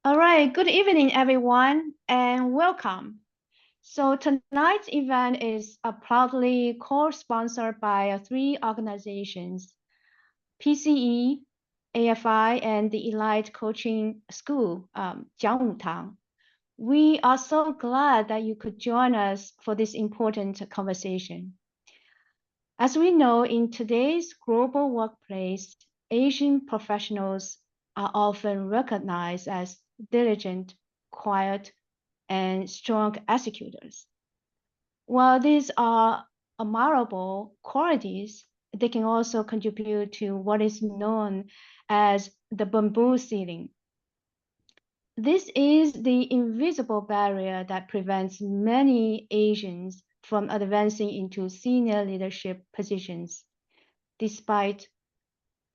All right, good evening, everyone, and welcome. So tonight's event is proudly co-sponsored by three organizations, PCE, AFI, and the Elite Coaching School, Jiangwutang. We are so glad that you could join us for this important conversation. As we know, in today's global workplace, Asian professionals are often recognized as diligent, quiet, and strong executors. While these are admirable qualities, they can also contribute to what is known as the bamboo ceiling. This is the invisible barrier that prevents many Asians from advancing into senior leadership positions, despite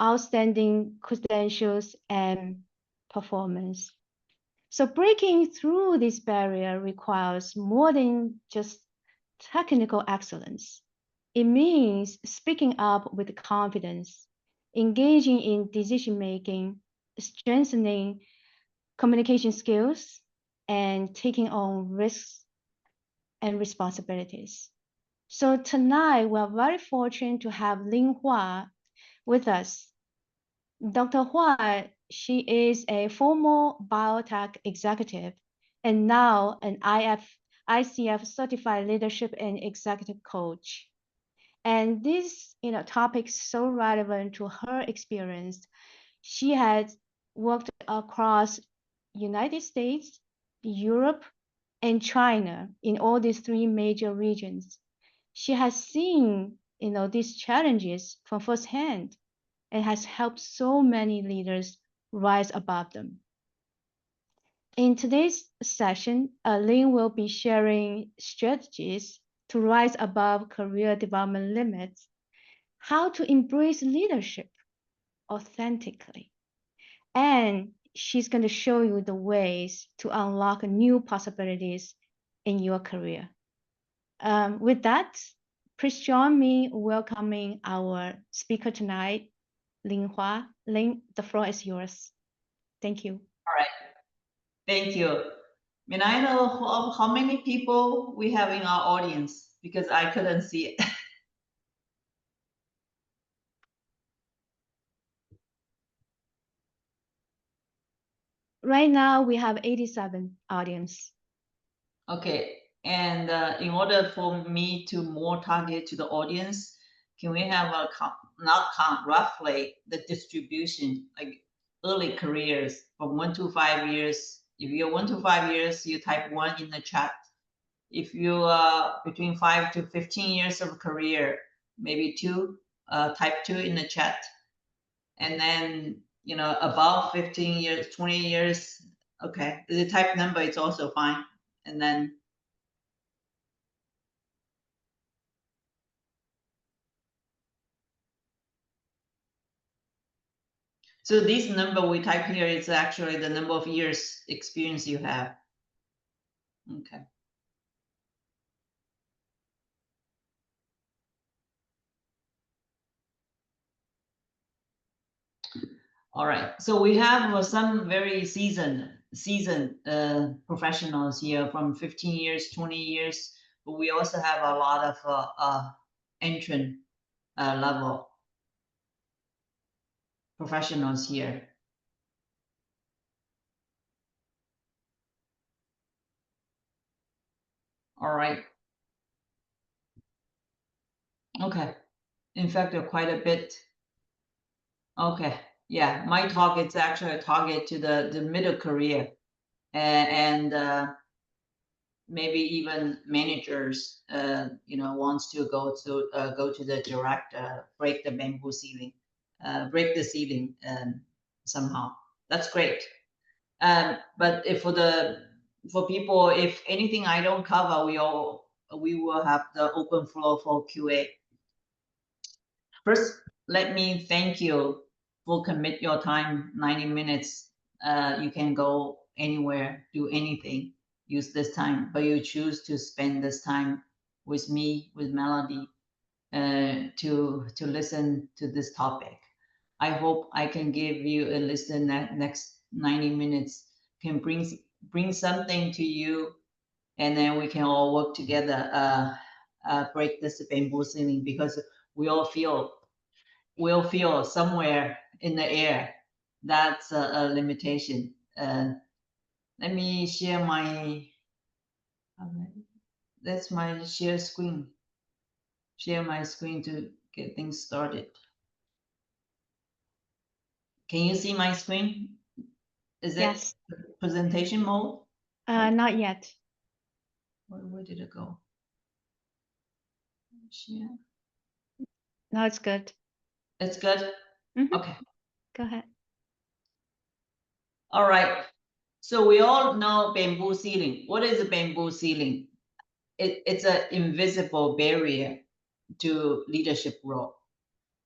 outstanding credentials and performance. So breaking through this barrier requires more than just technical excellence. It means speaking up with confidence, engaging in decision-making, strengthening communication skills, and taking on risks and responsibilities. So tonight, we're very fortunate to have Ling Hua with us. Dr. Hua, she is a former biotech executive and now an ICF certified leadership and executive coach. And this, topic is so relevant to her experience. She has worked across United States, Europe, and China in all these three major regions. She has seen, these challenges from firsthand and has helped so many leaders rise above them. In today's session, Ling will be sharing strategies to rise above career development limits, how to embrace leadership authentically, and she's going to show you the ways to unlock new possibilities in your career. With that, please join me welcoming our speaker tonight, Ling Hua. Ling, the floor is yours. Thank you. All right. Thank you. May I know how many people we have in our audience? Because I couldn't see it. Right now, we have 87 audience. Okay. And in order for me to more target to the audience, can we have a count roughly the distribution, like early careers from 1 to 5 years? If you're 1 to 5 years, you type 1 in the chat. If you are between 5 to 15 years of career, maybe 2, type 2 in the chat. And then, above 15 years, 20 years, okay. The type number is also fine. And then, so this number we type here is actually the number of years experience you have. Okay. All right. So we have some very seasoned professionals here from 15 years, 20 years, but we also have a lot of entrant level professionals here. All right. Okay. In fact, quite a bit. Okay. Yeah, my target is actually a target to the middle career and maybe even managers, wants to go to the director, break the bamboo ceiling, break the ceiling somehow. That's great. But if for people, if anything I don't cover, we will have the open floor for QA. First, let me thank you for commit your time, 90 minutes. You can go anywhere, do anything, use this time, but you choose to spend this time with me, with Melody, to listen to this topic. I hope I can give you a listen that next 90 minutes can bring something to you, and then we can all work together, break this bamboo ceiling, because we'll feel somewhere in the air that's a limitation. Let me share my, that's my share screen. Share my screen to get things started. Can you see my screen? Is that Yes. presentation mode? Not yet. Where did it go? Share. No, it's good. It's good? Mhm. Okay. Go ahead. All right. So we all know bamboo ceiling. What is a bamboo ceiling? It's an invisible barrier to leadership role.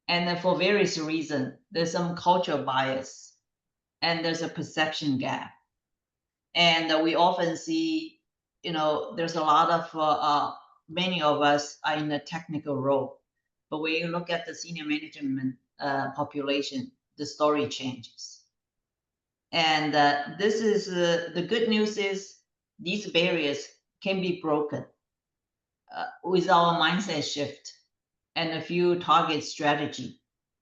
And then for various reasons, there's some cultural bias and there's a perception gap. And we often see, there's a lot of, many of us are in a technical role. But when you look at the senior management population, the story changes. And this is the good news is these barriers can be broken with our mindset shift and a few target strategy.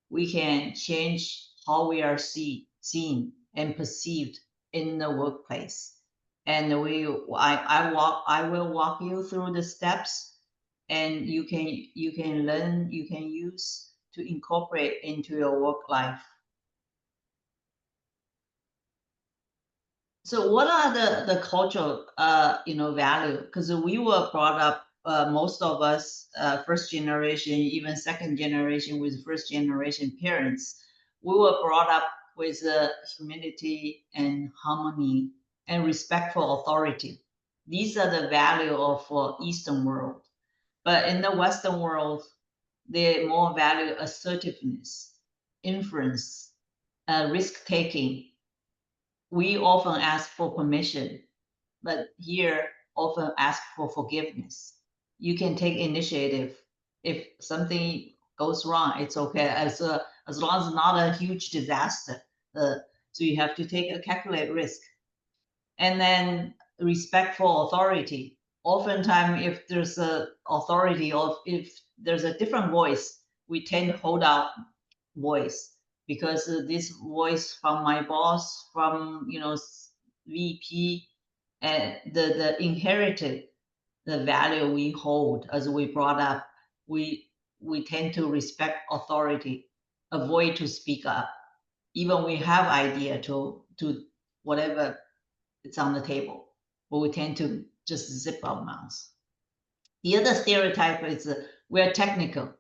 We can change how we are seen and perceived in the workplace. And I will walk you through the steps, and you can learn, you can use to incorporate into your work life. So what are the cultural value? Because we were brought up, most of us, first generation, even second generation with first generation parents, we were brought up with humility and harmony and respect for authority. These are the value of Eastern world. But in the Western world, they more value assertiveness, influence, risk taking. We often ask for permission, but here often ask for forgiveness. You can take initiative. If something goes wrong, it's okay, as long as it's not a huge disaster. So you have to take a calculated risk. And then respect for authority. Oftentimes, if there's a authority or if there's a different voice, we tend to hold out voice, because this voice from my boss, from VP, and the inherited the value we hold as we brought up, we tend to respect authority, avoid to speak up, even we have idea to whatever it's on the table, but we tend to just zip our mouths. The other stereotype is we're technical,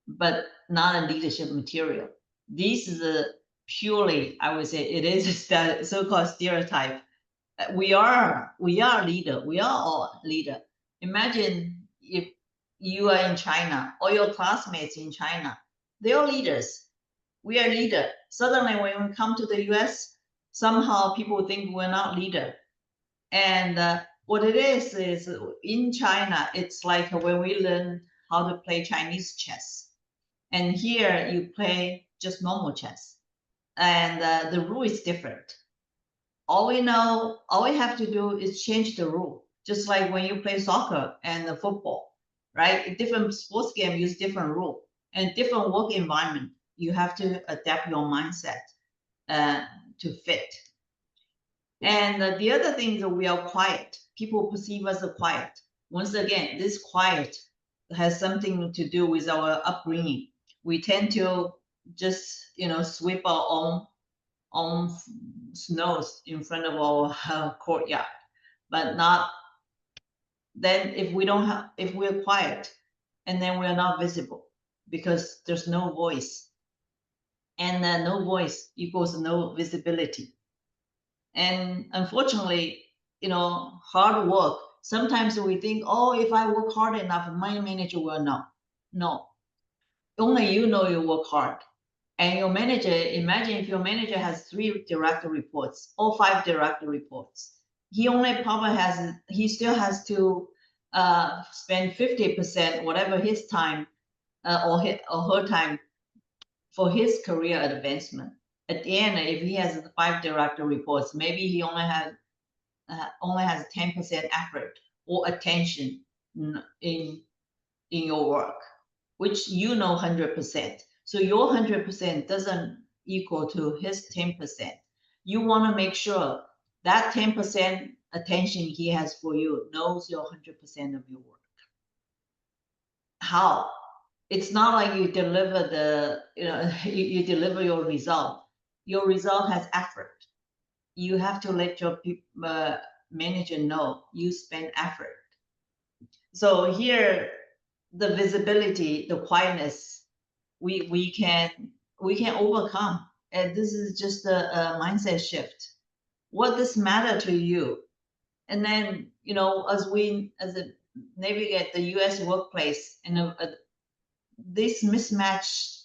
but not a leadership material. This is a purely, I would say, it is a so-called stereotype. We are leader. We are all leader. Imagine if you are in China, or your classmates in China, they're all leaders. We are leader. Suddenly, when we come to the US, somehow people think we're not leader. And what it is in China, it's like when we learn how to play Chinese chess. And here you play just normal chess. And the rule is different. All we have to do is change the rule. Just like when you play soccer and football, right? Different sports game use different rule, and different work environment. You have to adapt your mindset to fit. And the other thing is that we are quiet. People perceive us as quiet. Once again, this quiet has something to do with our upbringing. We tend to just, sweep our own snows in front of our courtyard, but not then if we're quiet, and then we're not visible because there's no voice, and no voice equals no visibility. And unfortunately, hard work, sometimes we think, oh, if I work hard enough, my manager will know. No, only you know you work hard. And your manager, imagine if your manager has 3 direct reports or 5 direct reports. He still has to spend 50%, whatever his time or her time for his career advancement. at the end, if he has 5 direct reports, maybe he only has 10% effort or attention in your work, which 100%. So your 100% doesn't equal to his 10%. You want to make sure that 10% attention he has for you knows your 100% of your work. How? It's not like you deliver you deliver your result. Your result has effort. You have to let your manager know you spend effort. So here, the visibility, the quietness, we can overcome. And this is just a mindset shift. What does matter to you? And then, as we navigate the US workplace, and this mismatch,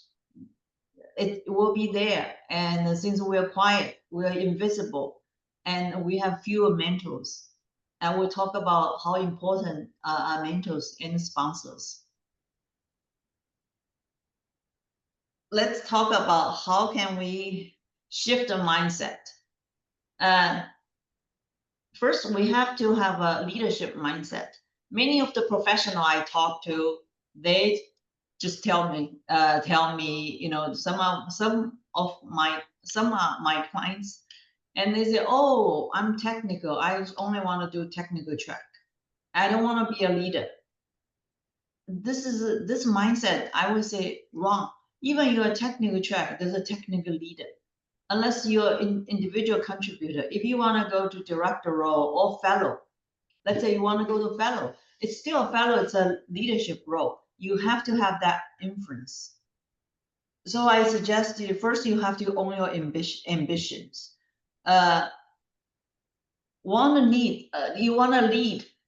it will be there. And since we're quiet, we're invisible, and we have fewer mentors. And we'll talk about how important are mentors and sponsors. Let's talk about how can we shift the mindset. First, we have to have a leadership mindset. Many of the professionals I talk to, they just tell me, some of my clients, and they say, "Oh, I'm technical. I only want to do technical track. I don't want to be a leader." This mindset, I would say, wrong. Even you're a technical track, there's a technical leader. Unless you're an individual contributor, if you want to go to director role or fellow, let's say you want to go to fellow, it's still a fellow, it's a leadership role. You have to have that influence. So I suggest you first, you have to own your ambitions. You want to lead,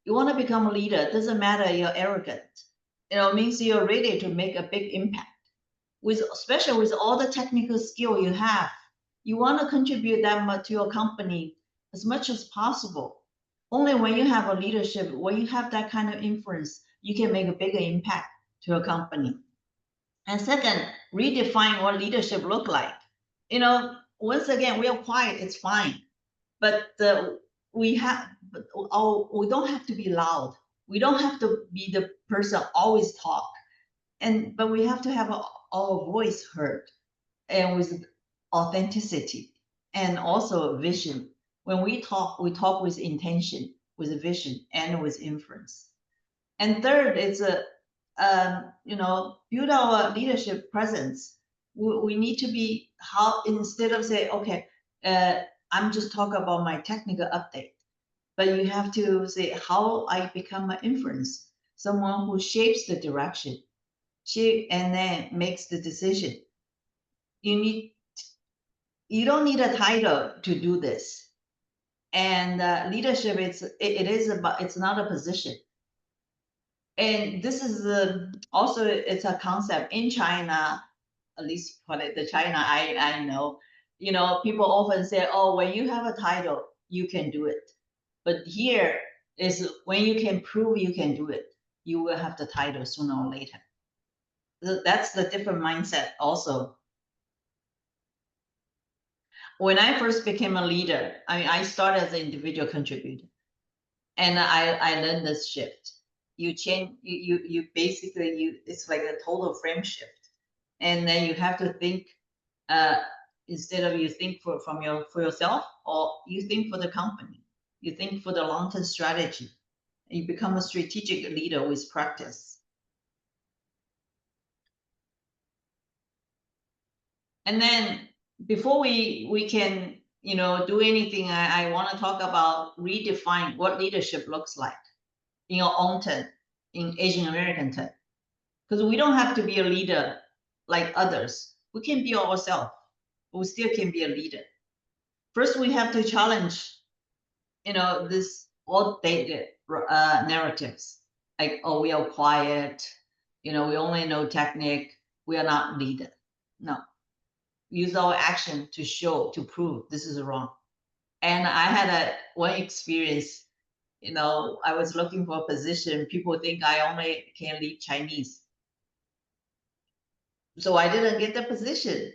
you want to become a leader. It doesn't matter you're arrogant. It means you're ready to make a big impact. Especially with all the technical skill you have, you want to contribute that much to your company as much as possible. Only when you have a leadership, when you have that kind of influence, you can make a bigger impact to your company. And second, redefine what leadership look like. Once again, we are quiet, it's fine, but we don't have to be loud. We don't have to be the person always talk, but we have to have our voice heard, and with authenticity, and also vision. When we talk with intention, with a vision, and with influence. And third, it's build our leadership presence. We need to be instead of say, okay, I'm just talking about my technical update, but you have to say how I become an influence, someone who shapes the direction, and then makes the decision. You don't need a title to do this. And leadership, it's not a position. And this is also, it's a concept in China, at least for the China I know. People often say, "Oh, when you have a title, you can do it." But here is when you can prove you can do it, you will have the title sooner or later. That's the different mindset also. When I first became a leader, I started as an individual contributor, and I learned this shift. You change, you basically, it's like a total frame shift, and then you have to think, instead of you think for yourself, or you think for the company, you think for the long-term strategy. You become a strategic leader with practice. And then before we can do anything, I want to talk about redefine what leadership looks like in your own term, in Asian American term. Because we don't have to be a leader like others. We can be ourselves, but we still can be a leader. First, we have to challenge, this outdated narratives, like, oh, we are quiet, we only know technique, we are not leader. No. Use our action to show, to prove this is wrong. And I had one experience, I was looking for a position. People think I only can lead Chinese. So I didn't get the position.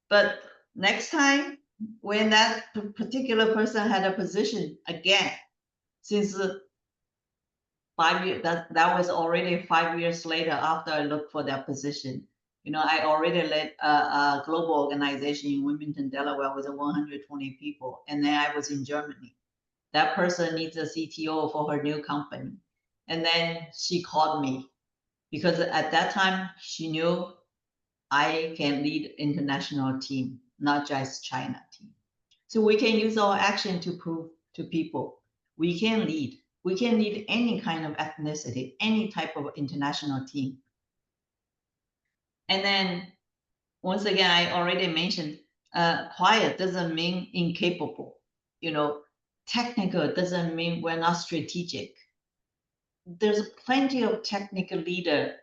But next time when that particular person had a position again, since 5 years, that was already 5 years later after I looked for that position. I already led a global organization in Wilmington, Delaware with 120 people. And then I was in Germany. That person needs a CTO for her new company. And then she called me because at that time she knew I can lead international team, not just China team. So we can use our action to prove to people we can lead. We can lead any kind of ethnicity, any type of international team. And then, once again, I already mentioned, quiet doesn't mean incapable. Technical doesn't mean we're not strategic. There's plenty of technical leader,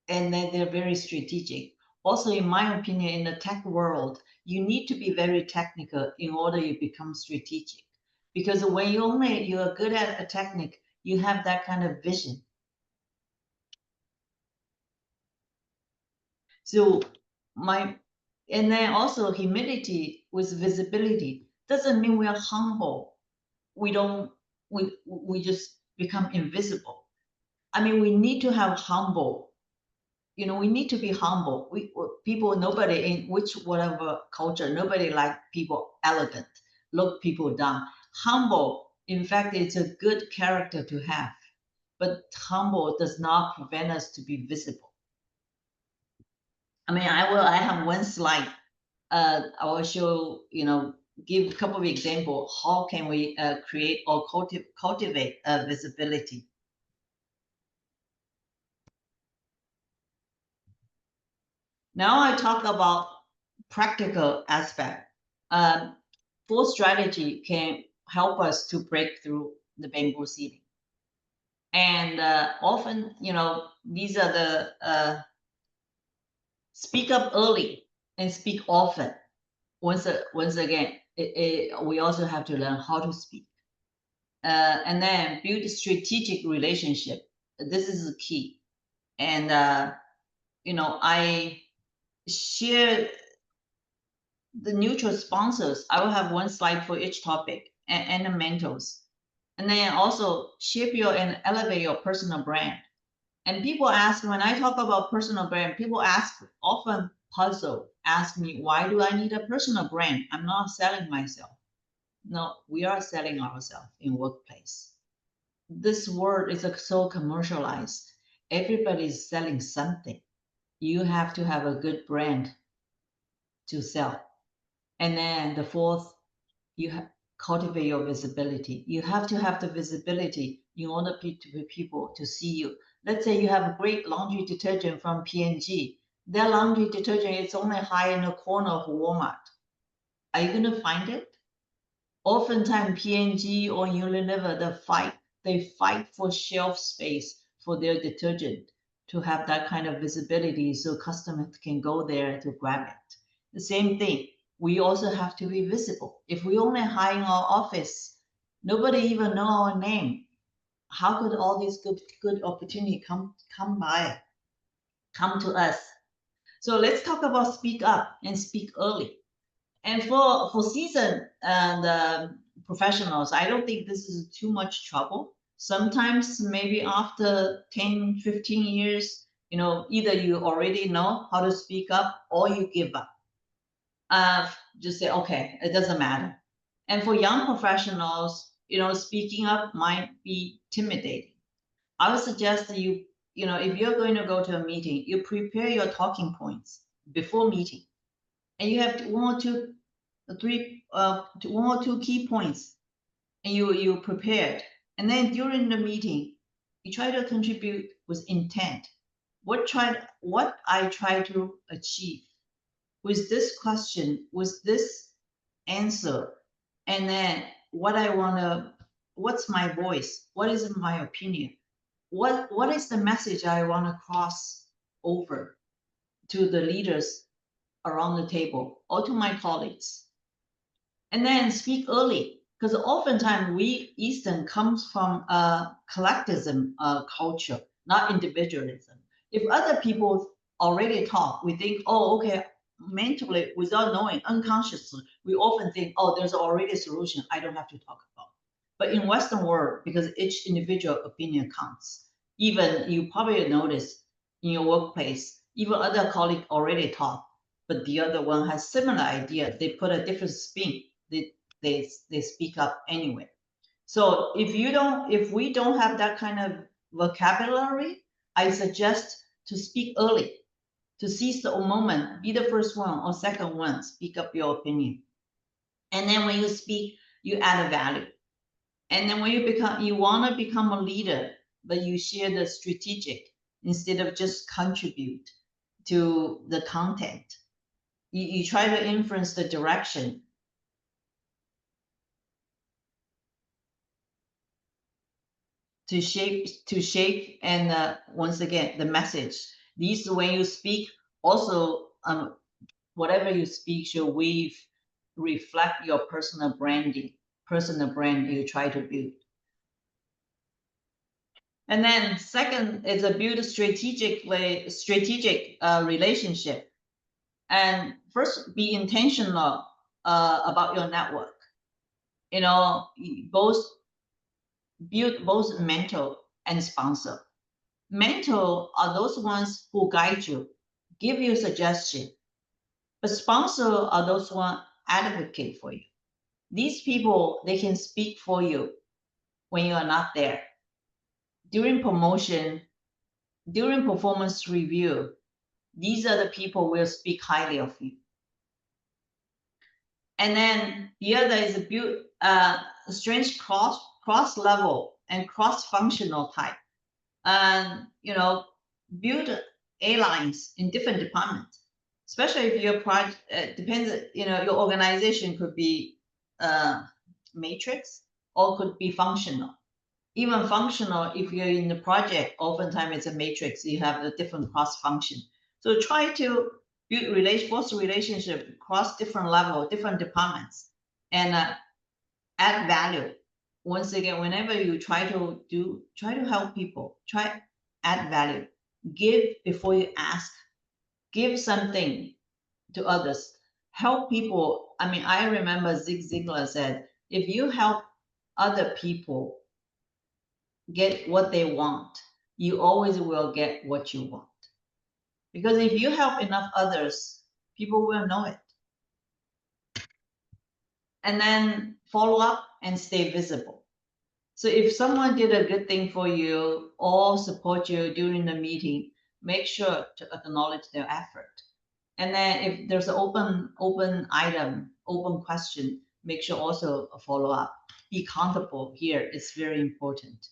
and then they're very strategic. Also, in my opinion, in the tech world, you need to be very technical in order to become strategic. Because when you're good at a technique, you have that kind of vision. So and then also humility with visibility doesn't mean we are humble. We just become invisible. I mean, we need to have humble. We need to be humble. Nobody in whatever culture, nobody like people arrogant, look people down. Humble, in fact, it's a good character to have, but humble does not prevent us to be visible. I mean, I have one slide. I will show, give a couple of examples. How can we create or cultivate visibility? Now I talk about practical aspect. Full strategy can help us to break through the bamboo ceiling. And often, these are the speak up early and speak often. Once again, we also have to learn how to speak. And then build a strategic relationship. This is the key. And, I share the neutral sponsors. I will have one slide for each topic and the mentors. And then also shape and elevate your personal brand. And people ask, when I talk about personal brand, people often ask me, why do I need a personal brand? I'm not selling myself. No, we are selling ourselves in workplace. This word is so commercialized. Everybody's selling something. You have to have a good brand to sell. And then the fourth, you cultivate your visibility. You have to have the visibility in order for people to see you. Let's say you have a great laundry detergent from P&G. Their laundry detergent is only high in the corner of Walmart. Are you going to find it? Oftentimes, P&G or Unilever, they fight for shelf space for their detergent to have that kind of visibility so customers can go there to grab it. The same thing. We also have to be visible. If we only hide in our office, nobody even know our name. How could all these good opportunity come to us? So let's talk about speak up and speak early. And for seasoned and professionals, I don't think this is too much trouble. Sometimes maybe after 10, 15 years, either you already know how to speak up or you give up. Just say, okay, it doesn't matter. And for young professionals, speaking up might be intimidating. I would suggest that if you're going to go to a meeting, you prepare your talking points before meeting. And you have one or two key points, and you prepared. And then during the meeting, you try to contribute with intent. What I try to achieve with this question, with this answer, and then what's my voice? What is my opinion? What is the message I want to cross over to the leaders around the table or to my colleagues? And then speak early, because oftentimes Eastern comes from a collectivism culture, not individualism. If other people already talk, we think, oh, okay, mentally, without knowing, unconsciously, we often think, oh, there's already a solution, I don't have to talk about. But in Western world, because each individual opinion counts, even you probably notice in your workplace, even other colleague already talked, but the other one has similar idea. They put a different spin. They speak up anyway. So if we don't have that kind of vocabulary, I suggest to speak early, to seize the moment, be the first one or second one, speak up your opinion. And then when you speak, you add a value. And then when you want to become a leader, but you share the strategic instead of just contribute to the content. You try to influence the direction. To shape, and once again, the message. These, when you speak, also, whatever you speak should reflect your personal brand you try to build. And then second is a build strategic relationship. And first, be intentional about your network. Build both mentor and sponsor. Mentor are those ones who guide you, give you suggestion, but sponsor are those ones advocate for you. These people, they can speak for you when you are not there. During promotion, during performance review, these are the people who will speak highly of you. And then the other is build strength cross level and cross functional type. And build A-lines in different departments, especially if your project depends. Your organization could be matrix or could be functional. Even functional, if you're in the project, oftentimes it's a matrix. You have a different cross function. So try to build foster relationship across different level, different departments, and add value. Once again, whenever you try to help people, add value. Give before you ask. Give something to others. Help people. I mean, I remember Zig Ziglar said, if you help other people get what they want, you always will get what you want. Because if you help enough others, people will know it. And then follow up and stay visible. So if someone did a good thing for you or support you during the meeting, make sure to acknowledge their effort. And then if there's an open item, open question, make sure also a follow up. Be accountable here. It's very important.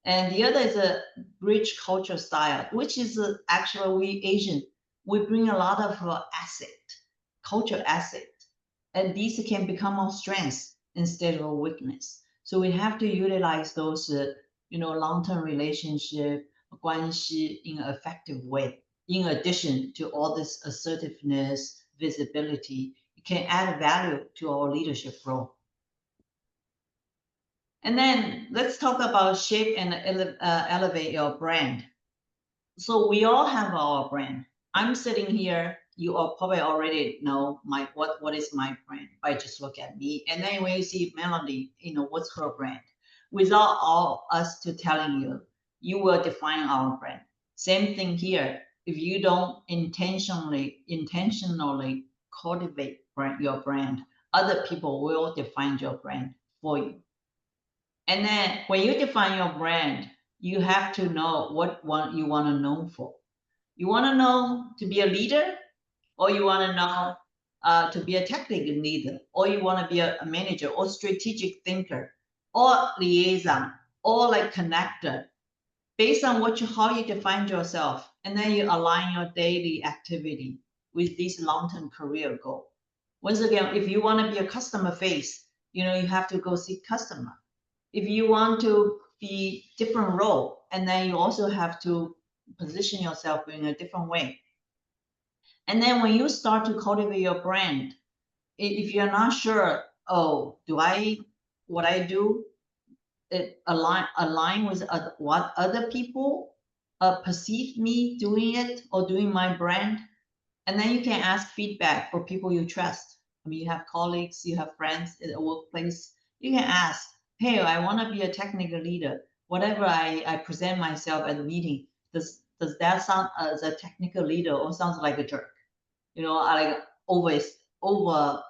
And the other is a rich culture style, which is actually we Asian, we bring a lot of culture asset, and these can become our strengths instead of a weakness. So we have to utilize those, long-term relationship, 关系 in an effective way. In addition to all this assertiveness, visibility, it can add value to our leadership role. And then let's talk about shape and elevate your brand. So we all have our brand. I'm sitting here. You all probably already know what is my brand by just look at me. And then when you see Melody, what's her brand? Without all us to telling you, you will define our brand. Same thing here. If you don't intentionally cultivate your brand, other people will define your brand for you. And then when you define your brand, you have to know what one you want to know for. You want to know to be a leader, or you want to know to be a technical leader, or you want to be a manager or strategic thinker or liaison or like connector, based on how you define yourself. And then you align your daily activity with this long-term career goal. Once again, if you want to be a customer face, you have to go see customer. If you want to be different role, and then you also have to position yourself in a different way. And then when you start to cultivate your brand, if you're not sure, what I do, it align with what other people perceive me doing it or doing my brand, And then you can ask feedback for people you trust. I mean, you have colleagues, you have friends in the workplace. You can ask, hey, I want to be a technical leader. Whatever I present myself at a meeting, does that sound as a technical leader or sounds like a jerk? You know, I like always over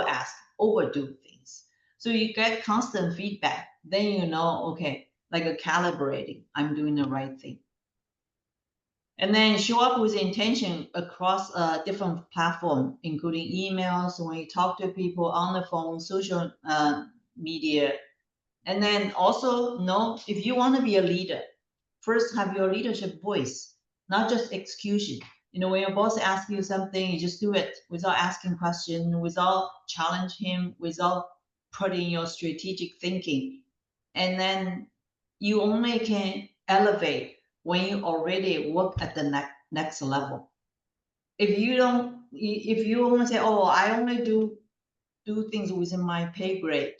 ask, overdo things. So you get constant feedback. Then you know, okay, like a calibrating, I'm doing the right thing. And then show up with intention across a different platform, including emails, when you talk to people on the phone, social media. And then also know if you want to be a leader, first have your leadership voice, not just execution. You know, when your boss asks you something, you just do it without asking questions, without challenge him, without putting your strategic thinking. And then you only can elevate when you already work at the next level. If you only say, oh, I only do things within my pay grade,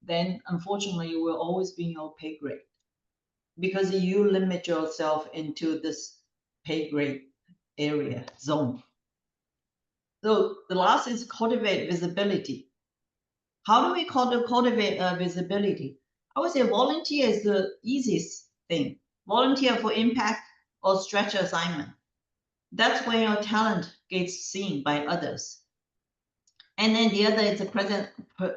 then unfortunately you will always be in your pay grade because you limit yourself into this pay grade area zone. So the last is cultivate visibility. How do we cultivate visibility? I would say volunteer is the easiest thing. Volunteer for impact or stretch assignment. That's when your talent gets seen by others. And then the other is to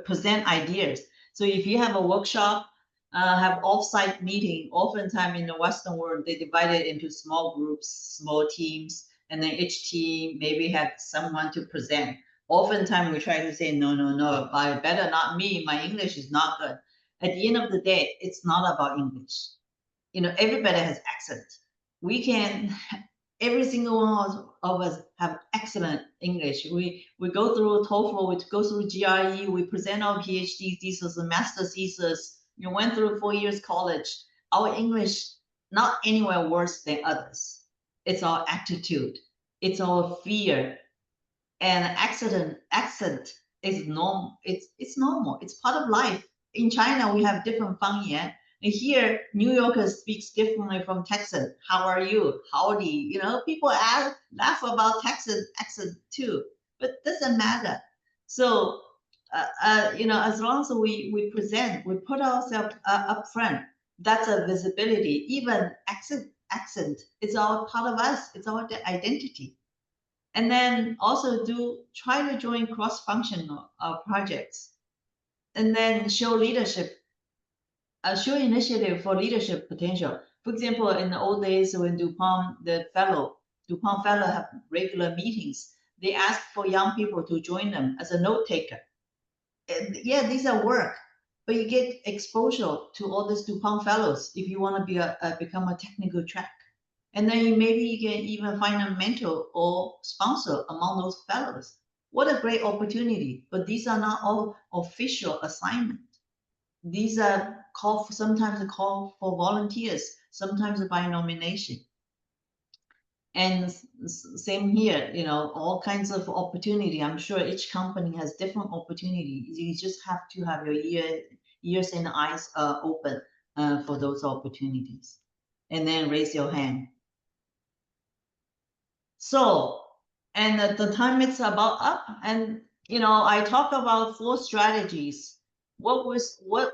present ideas. So if you have a workshop, have off-site meeting, oftentimes in the Western world, they divide it into small groups, small teams, and then each team maybe have someone to present. Oftentimes we try to say, no, I better not me, my English is not good. At the end of the day, it's not about English. You know, everybody has accent. Every single one of us have excellent English. We go through TOEFL, we go through GRE, we present our PhD thesis and master thesis. You went through 4 years college. Our English not anywhere worse than others. It's our attitude. It's our fear. And accent is normal. It's normal. It's part of life. In China, we have different fangyan. And here, New Yorkers speaks differently from Texan. How are you? Howdy. You know, people laugh about Texan accent too, but it doesn't matter. So, you know, as long as we present, we put ourselves up front, that's a visibility. Even accent, it's our part of us. It's our identity. And then also try to join cross-functional projects, and then show leadership. Show initiative for leadership potential. For example, in the old days when DuPont fellow have regular meetings, they ask for young people to join them as a note taker. And yeah, these are work, but you get exposure to all these DuPont fellows if you want to become a technical track. And then maybe you can even find a mentor or sponsor among those fellows. What a great opportunity! But these are not all official assignments. These are sometimes called for volunteers, sometimes by nomination. And same here, you know, all kinds of opportunity. I'm sure each company has different opportunity. You just have to have your ears and eyes open for those opportunities. And then raise your hand. So, and the time it's about up, and you know, I talk about 4 strategies. What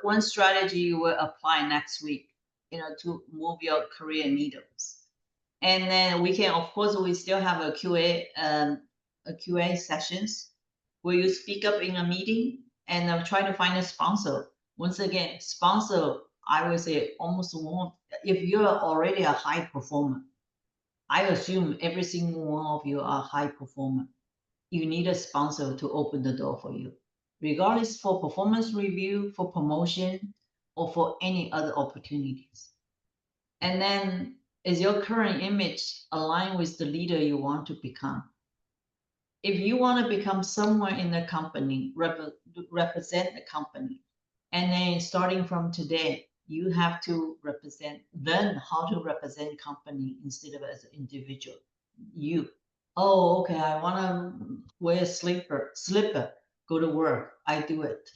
one strategy you will apply next week, you know, to move your career needles? And then we can, of course, we still have a QA sessions where you speak up in a meeting and try to find a sponsor. Once again, sponsor, I would say almost one. If you're already a high performer, I assume every single one of you are high performer. You need a sponsor to open the door for you, regardless for performance review, for promotion, or for any other opportunities. And then, is your current image aligned with the leader you want to become? If you want to become someone in the company, represent the company, and then starting from today, you have to learn how to represent company instead of as an individual. Oh, okay, I want to wear a slipper, go to work. I do it.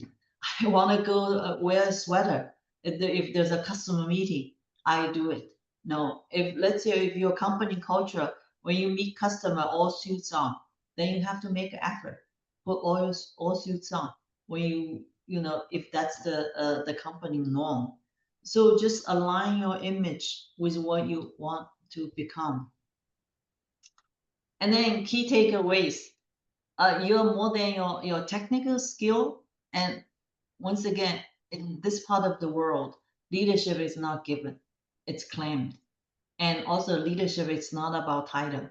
I want to go wear a sweater. If there's a customer meeting, I do it. No, let's say if your company culture When you meet customer, all suits on, then you have to make an effort, put all suits on. When you know, if that's the company norm. So just align your image with what you want to become. And then key takeaways. You're more than your technical skill. And once again, in this part of the world, leadership is not given, it's claimed. And also leadership is not about title.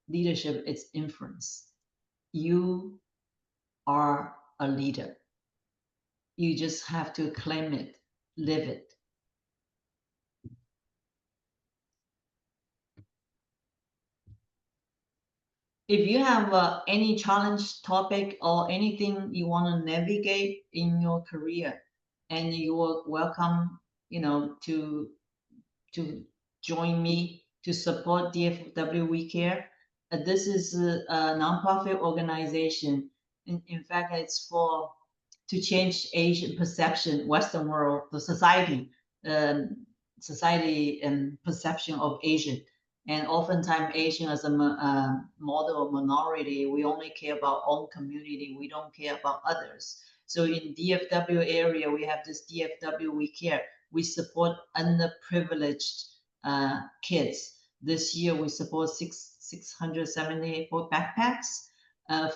Leadership is influence. You are a leader. You just have to claim it, live it. If you have any challenge topic or anything you want to navigate in your career, and you are welcome, you know, to join me to support DFW We Care. This is a nonprofit organization. In fact, it's for to change Asian perception, Western world, the society, and perception of Asian. And oftentimes Asian as a model of minority, we only care about own community. We don't care about others. So in DFW area, we have this DFW We Care. We support underprivileged kids. This year we support 674 backpacks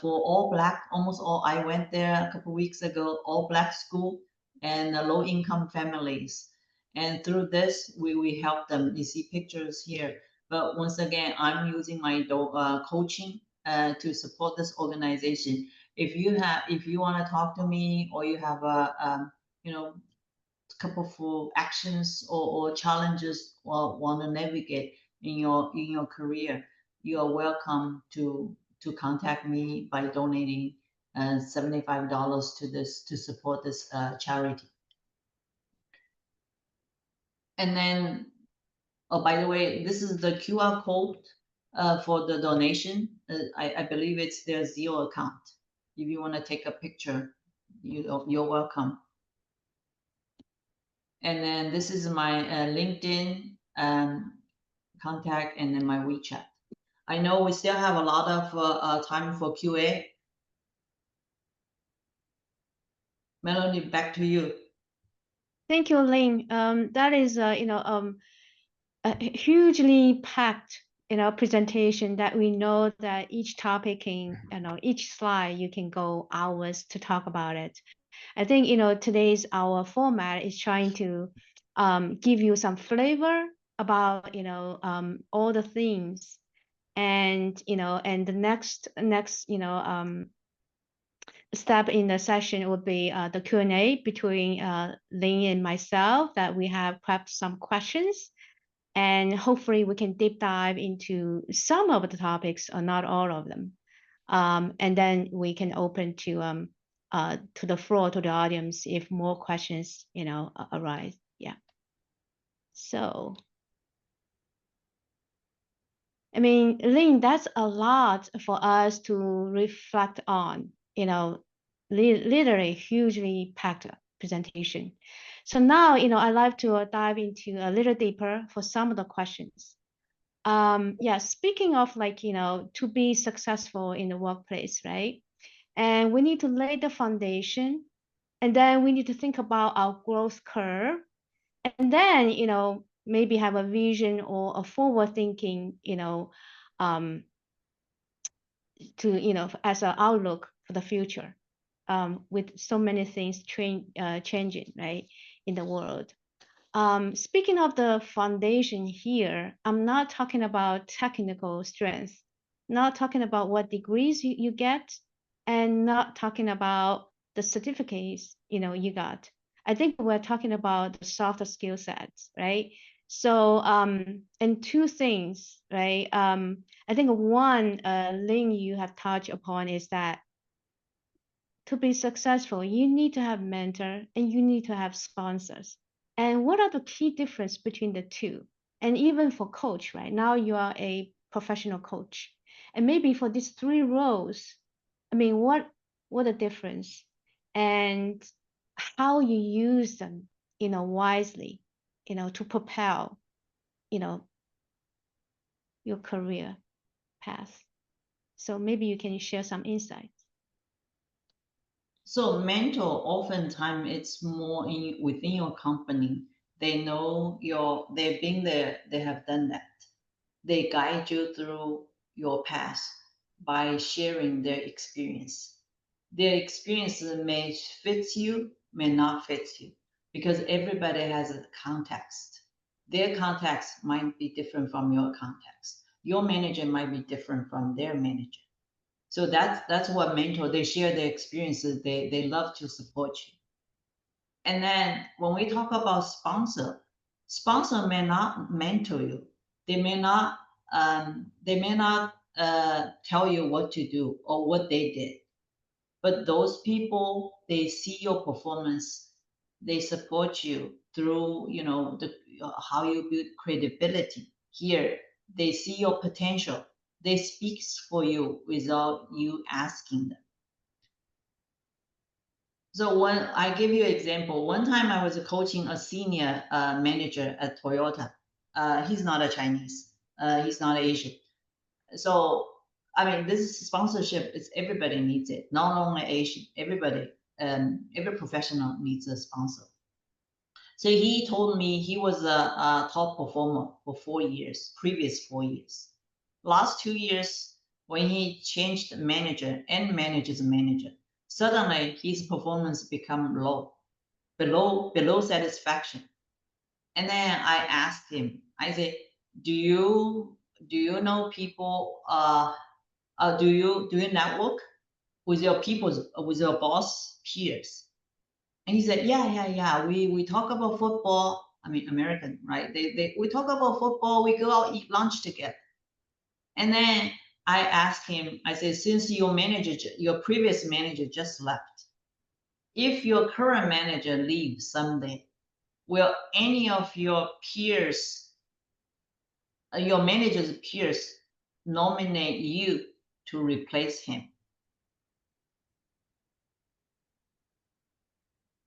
for all Black, almost all. I went there a couple weeks ago, all Black school and low income families. And through this, we help them. You see pictures here. But once again, I'm using my coaching to support this organization. If you want to talk to me, or you have a you know, couple for actions or challenges or want to navigate in your career, you are welcome to contact me by donating $75 to this to support this charity. And then, oh, by the way, this is the QR code for the donation. I believe it's their Zelle account. If you want to take a picture, you're welcome. And then this is my LinkedIn contact, and then my WeChat. I know we still have a lot of time for QA. Melody, back to you. Thank you, Ling. That is a hugely packed presentation that we know that each topic can, each slide you can go hours to talk about it. I think today's our format is trying to give you some flavor about all the themes, and and the next step in the session would be the Q&A between Ling and myself, that we have prepped some questions, and hopefully we can deep dive into some of the topics or not all of them, and then we can open to the floor, to the audience, if more questions arise. Yeah. So I mean, Ling, that's a lot for us to reflect on, literally hugely packed presentation. So now, I'd like to dive into a little deeper for some of the questions. Yeah, speaking of to be successful in the workplace, right? And we need to lay the foundation, and then we need to think about our growth curve, and then maybe have a vision or a forward thinking to as an outlook for the future, with so many things changing, right, in the world. Speaking of the foundation here, I'm not talking about technical strength, not talking about what degrees you get, and not talking about the certificates you got. I think we're talking about the softer skill sets, right? So and two things, right? I think one thing you have touched upon is that to be successful, you need to have mentor and you need to have sponsors. And what are the key difference between the two? And even for coach, right? Now you are a professional coach. And maybe for these three roles, I mean, what the difference, and how you use them, wisely, to propel, your career. path. So maybe you can share some insights. So mentor, oftentimes it's more within your company. They know they've been there, they have done that. They guide you through your path by sharing their experience. Their experience may fit you, may not fit you, because everybody has a context. Their context might be different from your context. Your manager might be different from their manager. So that's what mentor, they share their experiences. They love to support you. And then when we talk about sponsor may not mentor you. They may not tell you what to do or what they did. But those people, they see your performance. They support you through, how you build credibility. Here, they see your potential. They speak for you without you asking them. So when I give you an example, one time I was coaching a senior manager at Toyota. He's not a Chinese. He's not Asian. So, I mean, this sponsorship is everybody needs it. Not only Asian, everybody, every professional needs a sponsor. So he told me he was a top performer for 4 years, previous 4 years. Last 2 years, when he changed manager and manager's manager, suddenly his performance become low, below satisfaction. And then I asked him, I said, do you know people, do you network with your with your boss peers? And he said, yeah. We talk about football. I mean, American, right? We talk about football. We go out, eat lunch together. And then I asked him, I said, since your previous manager just left, if your current manager leaves someday, will any of your peers, your manager's peers, nominate you to replace him?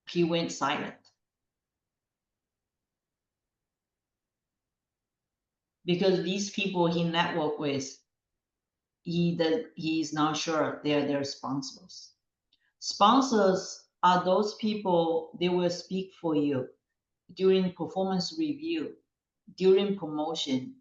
He went silent. Because these people he networked with, he's not sure they're their sponsors. Sponsors are those people, they will speak for you during performance review, during promotion.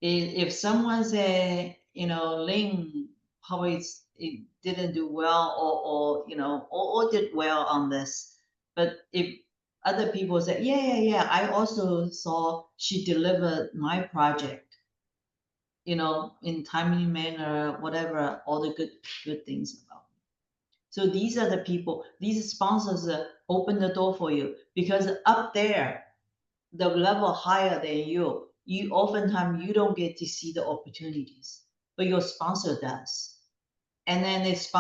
If someone say, Ling probably it didn't do well or did well on this, but if other people say, yeah, I also saw she delivered my project, in timely manner, whatever, all the good things about me. So these are the people, these sponsors open the door for you, because up there, the level higher than you oftentimes you don't get to see the opportunities, but your sponsor does. And then if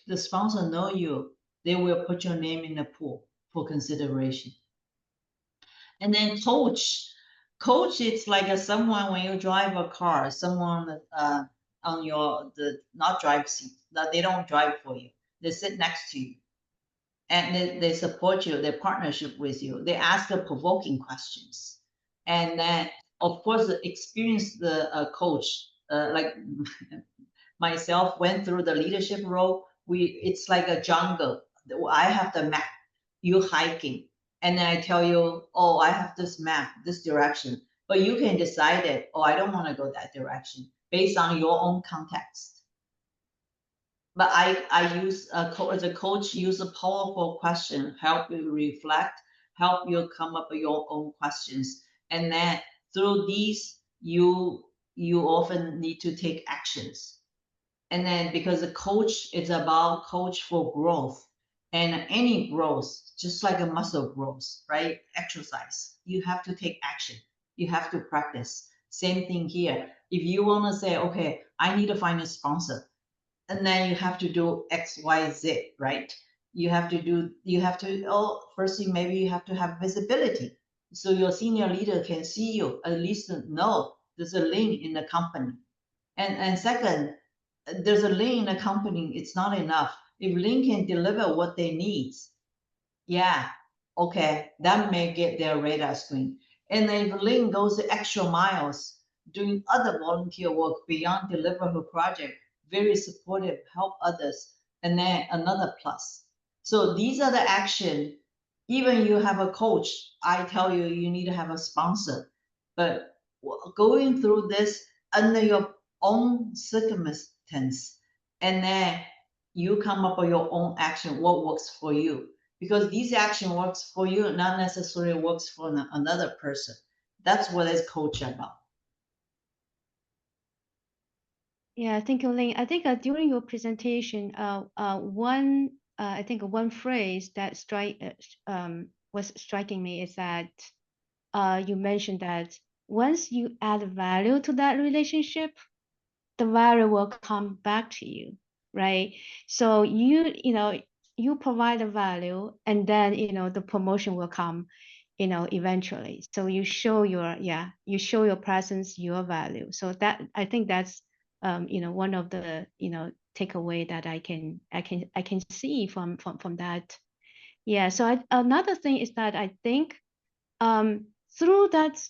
the sponsor know you, they will put your name in the pool for consideration. And then coach, it's like someone when you drive a car, someone on the not drive seat, that they don't drive for you, they sit next to you, and they support you, they partnership with you, they ask the provoking questions. And then of course the experienced coach, like myself, went through the leadership role. It's like a jungle. I have the map, you hiking, and then I tell you, oh, I have this map, this direction, but you can decide it, oh, I don't want to go that direction, based on your own context. But I use as a coach, use a powerful question, help you reflect, help you come up with your own questions. And then through these, you often need to take actions. And then because the coach is about coach for growth, and any growth, just like a muscle growth, right? Exercise, you have to take action. You have to practice. Same thing here. If you want to say, okay, I need to find a sponsor, and then you have to do X, Y, Z, right? Firstly, maybe you have to have visibility. So your senior leader can see you, at least know there's a Ling in the company. And second, there's a Ling in the company, it's not enough. If Ling can deliver what they need, yeah, okay, that may get their radar screen. And then if Ling goes the extra miles, doing other volunteer work beyond deliver her project, very supportive, help others, and then another plus. So these are the action. Even you have a coach, I tell you, you need to have a sponsor. But going through this under your own circumstance, and then you come up with your own action, what works for you. Because this action works for you, not necessarily works for another person. That's what is coach about. Yeah, thank you, Ling. I think during your presentation, I think one phrase that was striking me is that you mentioned that once you add value to that relationship, the value will come back to you, right? So you provide the value, and then the promotion will come, eventually. So you show your presence, your value. So that, I think that's one of the takeaway that I can see from that. Yeah. So another thing is that I think through that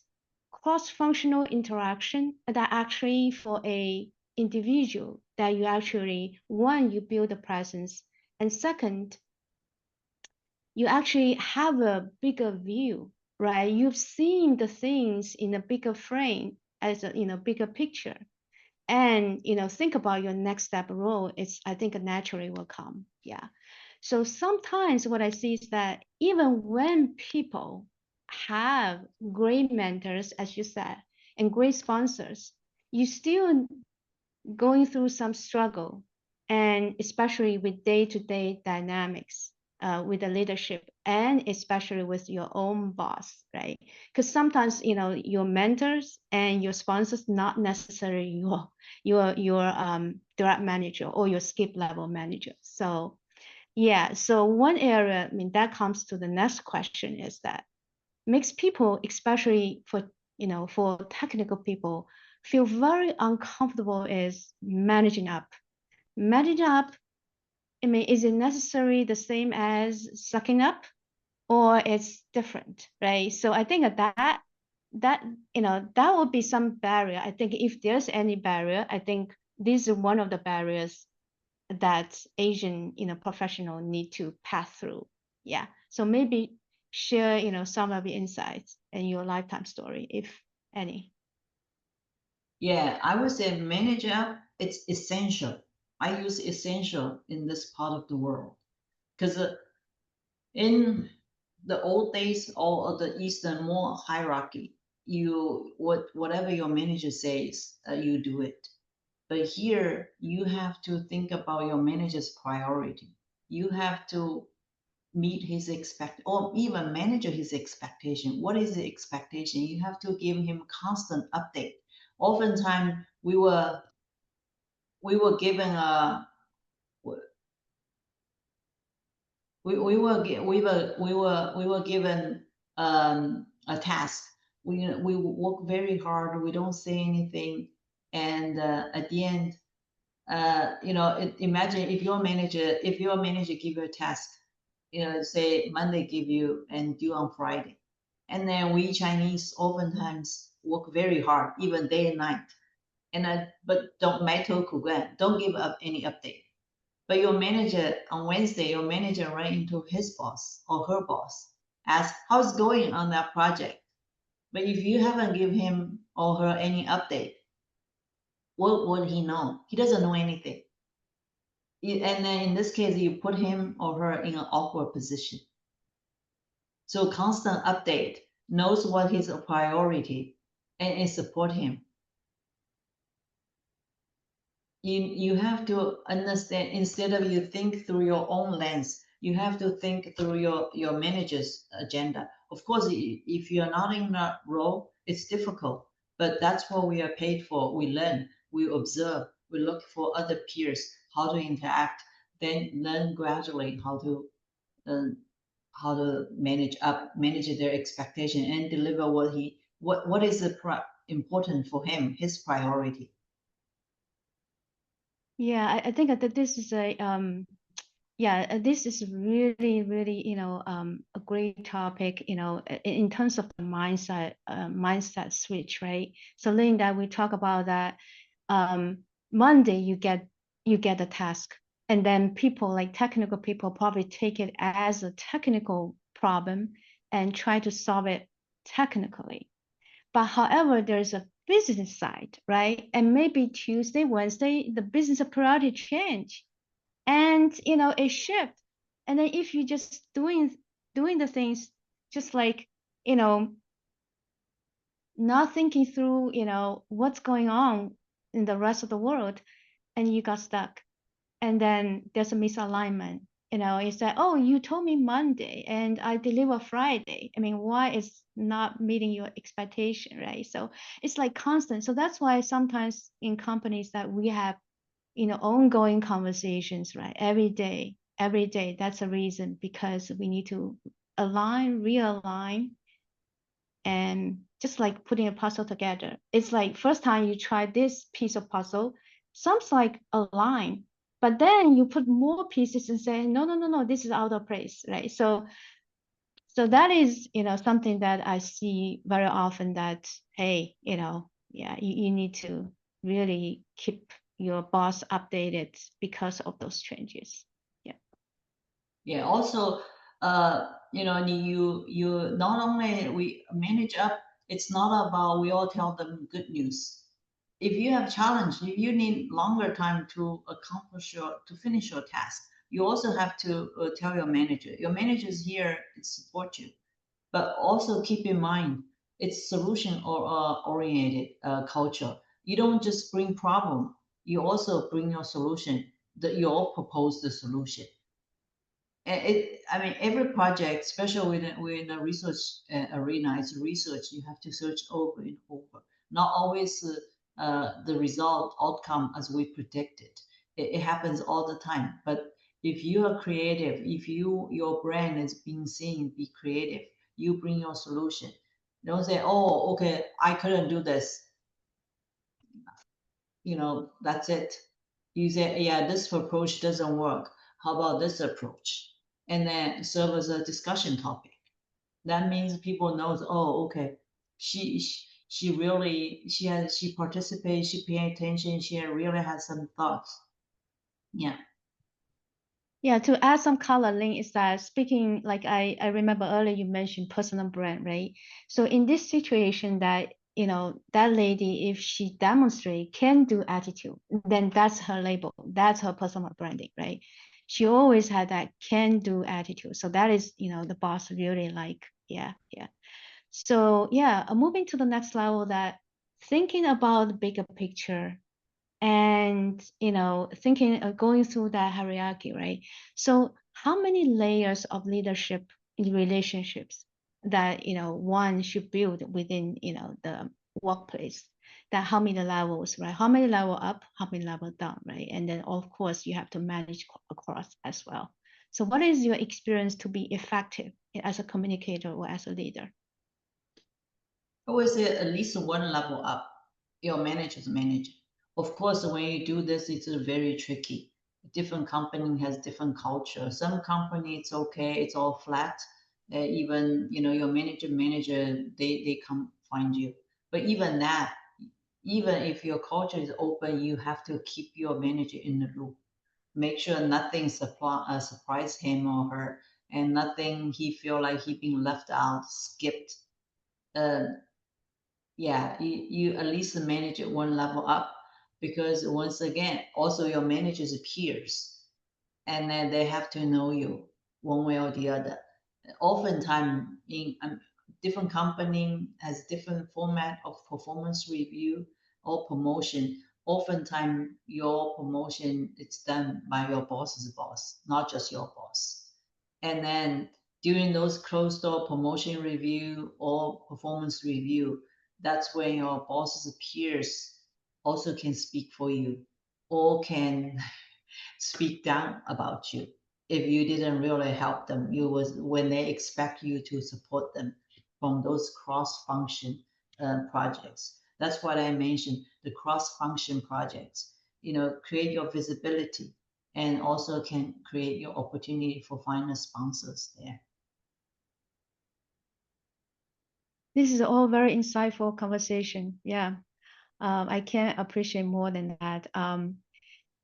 cross-functional interaction, that actually for a individual, that you actually, one, you build a presence, and second, you actually have a bigger view, right? You've seen the things in a bigger frame, as a bigger picture, and think about your next step role. I think naturally will come. Yeah. So sometimes what I see is that even when people have great mentors, as you said, and great sponsors, you still going through some struggle, and especially with day-to-day dynamics with the leadership, and especially with your own boss, right? Because sometimes your mentors and your sponsors not necessarily your direct manager or your skip level manager. So yeah, so one area, I mean, that comes to the next question, is that makes people, especially for technical people, feel very uncomfortable is managing up. Managing up, I mean, is it necessarily the same as sucking up, or it's different, right? So I think that that would be some barrier. I think if there's any barrier, I think this is one of the barriers that Asian professional need to pass through. Yeah. So maybe share some of your insights and your lifetime story, if any. Yeah, I would say manager, it's essential. I use essential in this part of the world because in the old days or the Eastern more hierarchy, whatever your manager says, you do it. But here you have to think about your manager's priority. You have to meet his or even manage his expectation. What is the expectation? You have to give him constant update. Oftentimes we were given a we were given a task. We work very hard. We don't say anything, and at the end, imagine if your manager give you a task, say Monday give you and due on Friday, and then we Chinese oftentimes work very hard, even day and night, and but don't give up any update. But your manager on Wednesday, your manager ran into his boss or her boss, asked how's it going on that project. But if you haven't give him or her any update, what would he know? He doesn't know anything. And then in this case, you put him or her in an awkward position. So constant update, knows what his priority, and support him. You have to understand, instead of you think through your own lens, you have to think through your manager's agenda. Of course, if you're not in that role, it's difficult, but that's what we are paid for. We learn, we observe, we look for other peers, how to interact, then learn gradually how to manage their expectation and deliver what is important for him, his priority. Yeah, I think that this is Yeah, this is really, really, a great topic, in terms of the mindset switch, right? So Linda, we talk about that. Monday you get the task, and then people like technical people probably take it as a technical problem and try to solve it technically. But however, there's a business side, right? And maybe Tuesday, Wednesday, the business priority change, and it shift. And then if you just doing the things just like, not thinking through, what's going on in the rest of the world, and you got stuck, and then there's a misalignment. It's like, oh, you told me Monday and I deliver Friday. I mean, why is not meeting your expectation, right? So it's like constant. So that's why sometimes in companies that we have, ongoing conversations, right? Every day. That's a reason, because we need to align, realign, and just like putting a puzzle together. It's like first time you try this piece of puzzle, sounds like a line, but then you put more pieces and say, no, no, no, no, this is out of place, right? So that is, something that I see very often, that, hey, yeah, you need to really keep your boss updated because of those changes. Yeah. Yeah. Also, you not only we manage up. It's not about we all tell them good news. If you have challenge, if you need longer time to finish your task, you also have to tell your manager. Your manager is here to support you, but also keep in mind it's solution or oriented culture. You don't just bring problem. You also bring your solution. That you all propose the solution. I mean, every project, especially when we're in a research arena, it's research. You have to search over and over. Not always the result outcome as we predicted. It happens all the time. But if you are creative, if your brand is being seen, be creative. You bring your solution. Don't say, "Oh, okay, I couldn't do this." That's it. You say, yeah, this approach doesn't work. How about this approach? And then serve as a discussion topic. That means people knows, oh, okay, she really she participates, she pay attention, she really has some thoughts. Yeah. Yeah, to add some color, Link, is that speaking, like I remember earlier you mentioned personal brand, right? So in this situation that, that lady, if she demonstrate can do attitude, then that's her label, that's her personal branding, right? She always had that can do attitude. So that is, the boss really like, yeah, yeah. So yeah, moving to the next level, that thinking about the bigger picture, and thinking, going through that hierarchy, right? So how many layers of leadership in relationships that one should build within the workplace, that how many levels, right? How many level up, how many level down, right? And then of course you have to manage across as well. So what is your experience to be effective as a communicator or as a leader? I always say at least one level up, your manager's manager. Of course, when you do this, it's very tricky. Different company has different culture. Some company it's okay, it's all flat. Even your manager, they come find you. But even that, even if your culture is open, you have to keep your manager in the loop. Make sure nothing surprise him or her, and nothing he feel like he being left out, skipped. Uh, yeah, you at least manage it one level up, because once again, also your manager's peers, and then they have to know you one way or the other. Oftentimes, in different company has different format of performance review or promotion. Oftentimes, your promotion it's done by your boss's boss, not just your boss. And then during those closed door promotion review or performance review, that's when your boss's peers also can speak for you or can speak down about you if you didn't really help them. You was when they expect you to support them from those cross function projects. That's what I mentioned, the cross function projects. Create your visibility and also can create your opportunity for finding sponsors there. This is all very insightful conversation. Yeah, I can't appreciate more than that.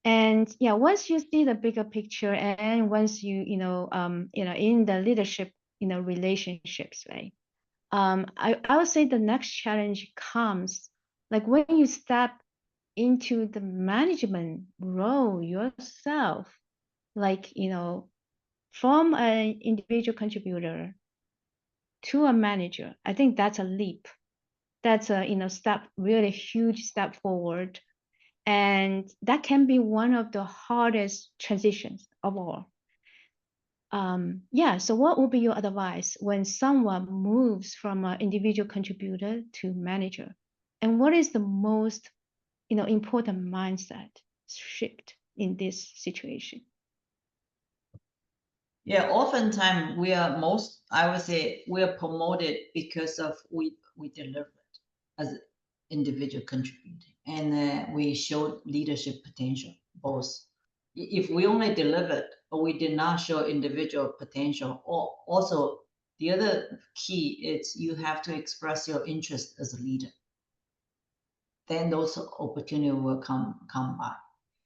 And yeah, once you see the bigger picture, and once you in the leadership relationships, right? I would say the next challenge comes like when you step into the management role yourself, like from an individual contributor to a manager. I think that's a leap. That's a step, really huge step forward. And that can be one of the hardest transitions of all. Yeah, so what would be your advice when someone moves from an individual contributor to manager? And what is the most important mindset shift in this situation? Yeah, oftentimes I would say we are promoted because of we delivered as individual contributor, and we showed leadership potential both. If we only delivered or we did not show individual potential, or also the other key is you have to express your interest as a leader. Then those opportunities will come by.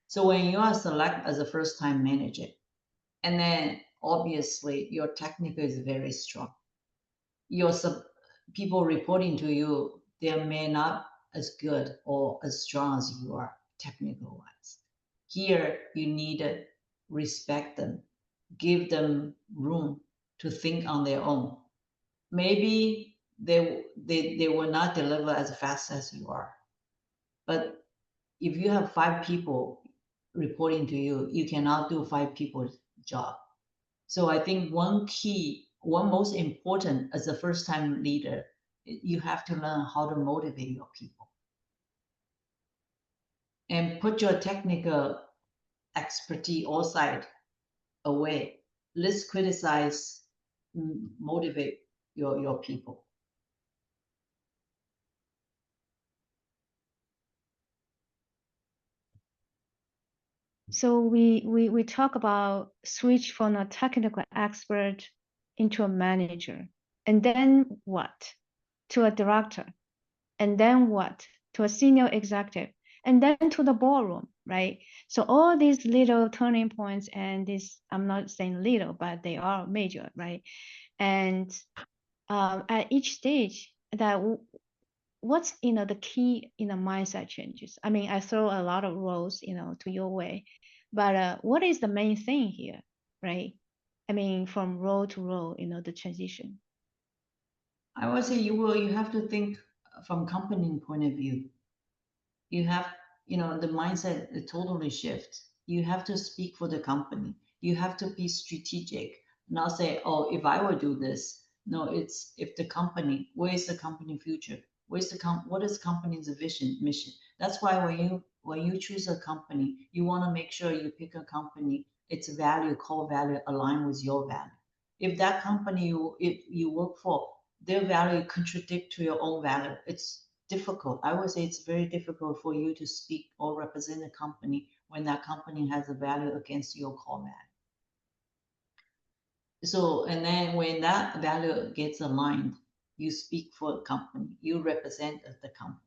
So when you are selected as a first-time manager, and then obviously your technical is very strong. Your people reporting to you, they may not as good or as strong as you are technical wise. Here you need to respect them, give them room to think on their own. Maybe they will not deliver as fast as you are, but if you have 5 people reporting to you, you cannot do 5 people's job. So I think one most important as a first time leader, you have to learn how to motivate your people and put your technical expertise aside away. Let's criticize, motivate your people. So we talk about switch from a technical expert into a manager, and then what? To a director, and then what? To a senior executive, and then to the boardroom, right? So all these little turning points, and this, I'm not saying little, but they are major, right? And at each stage, that what's the key mindset changes. I mean, I throw a lot of roles to your way, but what is the main thing here, right? I mean, from role to role, the transition. I would say you have to think from company point of view. You have the mindset totally shifts. You have to speak for the company. You have to be strategic, not say, oh, if I would do this. No, it's if the company, where is the company future? Where's what is company's vision, mission? That's why when you choose a company, you want to make sure you pick a company, its value, core value align with your value. If that company you work for, their value contradict to your own value, it's difficult. I would say it's very difficult for you to speak or represent a company when that company has a value against your core value. So, and then when that value gets aligned, you speak for the company, you represent the company,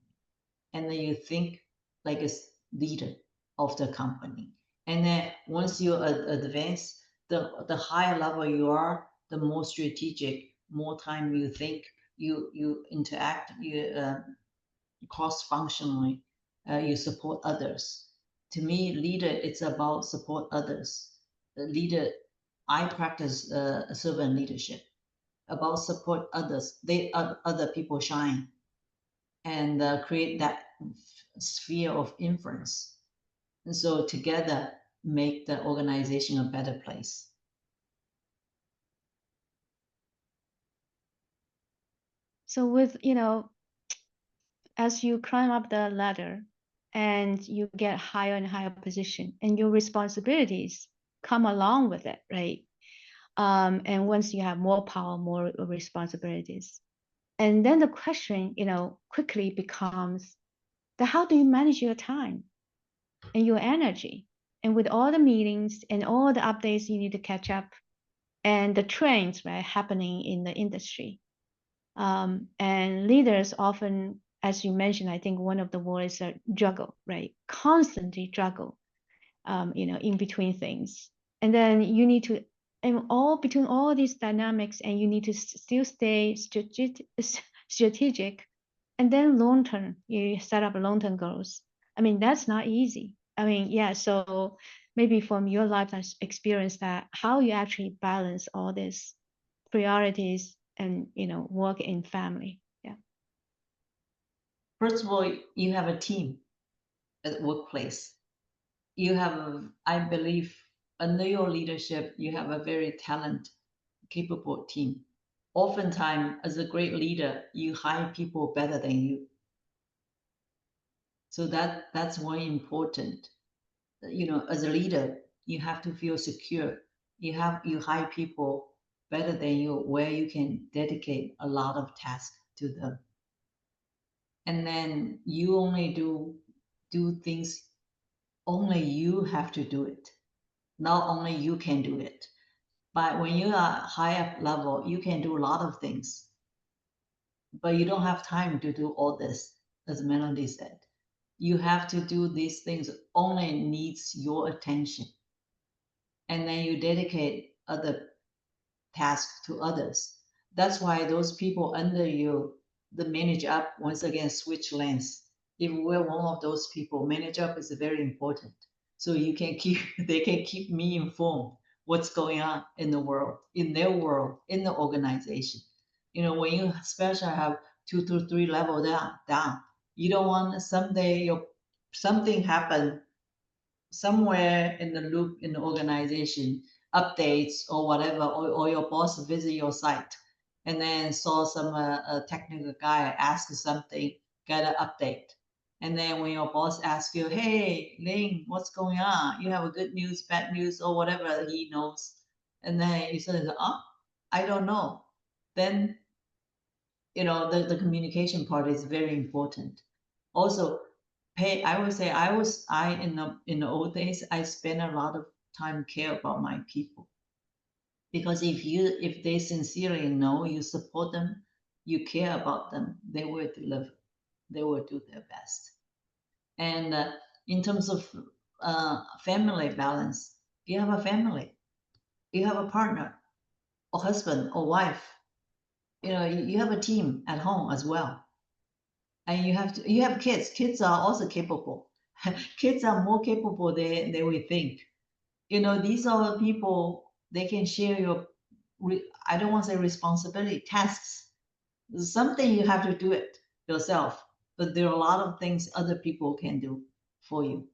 and then you think like a leader of the company. And then once you advance, the higher level you are, the more strategic, more time you think, you interact, you cross-functionally, you support others. To me, leader, it's about support others. The leader, I practice servant leadership, about support others. They other people shine, and create that sphere of influence. And so together, make the organization a better place. So with as you climb up the ladder and you get higher and higher position, and your responsibilities come along with it, right? And once you have more power, more responsibilities, and then the question quickly becomes how do you manage your time and your energy, And with all the meetings and all the updates you need to catch up, and the trends, right, happening in the industry. And leaders often, as you mentioned, I think one of the words are juggle, right? Constantly juggle, in between things. And then you need to, and all between all these dynamics, and you need to still stay strategic. And then long term, you set up long-term goals. I mean, that's not easy. I mean, yeah, so maybe from your lifetime experience, that how you actually balance all these priorities and work and family. Yeah. First of all, you have a team at the workplace. You have, I believe, under your leadership, you have a very talented, capable team. Oftentimes, as a great leader, you hire people better than you. So that's very important. As a leader, you have to feel secure. You hire people better than you, where you can dedicate a lot of tasks to them. And then you only do things, only you have to do it. Not only you can do it, but when you are higher level, you can do a lot of things, but you don't have time to do all this. As Melody said, you have to do these things only needs your attention, and then you dedicate other tasks to others. That's why those people under you, the manage up, once again switch lanes. If we're one of those people, manage up is very important. So they can keep me informed what's going on in the world, in their world, in the organization. When you especially have 2 to 3 level down, you don't want someday something happen somewhere in the loop in the organization, updates or whatever, or your boss visit your site and then saw some a technical guy ask something, get an update. And then when your boss asks you, hey, Ling, what's going on? You have a good news, bad news, or whatever he knows. And then you say, oh, I don't know. Then, the communication part is very important. Also, I would say I in the old days, I spent a lot of time care about my people. Because if they sincerely know you support them, you care about them, they will deliver, they will do their best. And in terms of family balance, you have a family, you have a partner, or husband or wife, you have a team at home as well. And you have kids. Kids are also capable. Kids are more capable than we think. These are the people, they can share your, I don't want to say responsibility, tasks. Something you have to do it yourself, but there are a lot of things other people can do for you.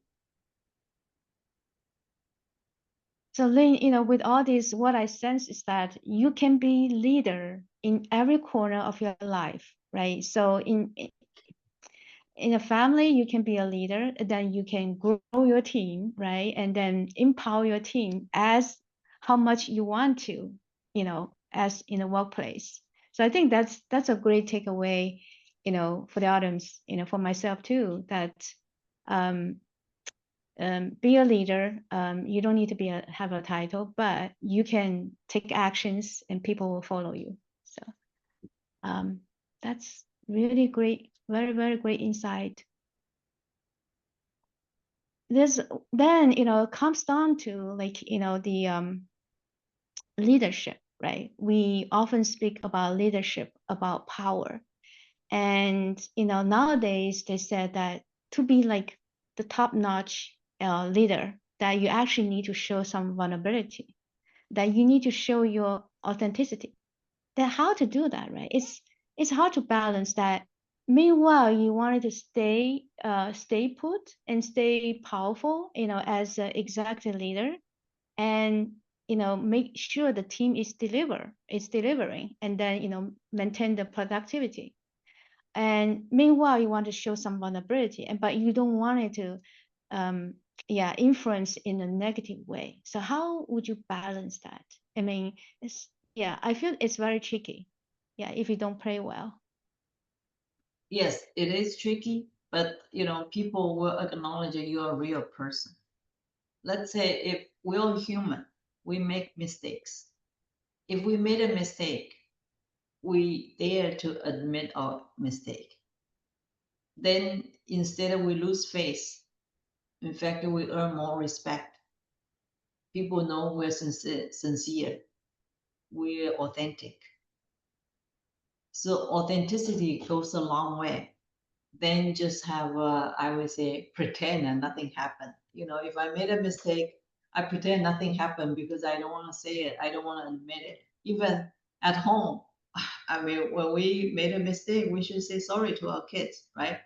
So Ling, with all this, what I sense is that you can be leader in every corner of your life, right? So in a family, you can be a leader, then you can grow your team, right? And then empower your team as how much you want to, as in a workplace. So I think that's a great takeaway, for the audience, for myself too, that be a leader. You don't need to have a title, but you can take actions and people will follow you. So that's really great, very, very great insight. Then it comes down to the leadership, right? We often speak about leadership, about power, and nowadays they said that to be like the top-notch leader, that you actually need to show some vulnerability, that you need to show your authenticity. Then how to do that, right? It's hard to balance that. Meanwhile, you wanted to stay put and stay powerful, as an executive leader, and make sure the team is delivering, and then maintain the productivity. And meanwhile, you want to show some vulnerability, but you don't want it to influence in a negative way. So how would you balance that? I mean, I feel it's very tricky. Yeah, if you don't play well. Yes, it is tricky, but people will acknowledge that you're a real person. let's say if we're all human, we make mistakes. If we made a mistake, we dare to admit our mistake. Then instead we lose face. In fact, we earn more respect. People know we're sincere. We're authentic. So authenticity goes a long way. Then just have, I would say, pretend and nothing happened. You know, if I made a mistake, I pretend nothing happened because I don't want to say it. I don't want to admit it. Even at home, I mean, when we made a mistake, we should say sorry to our kids, right?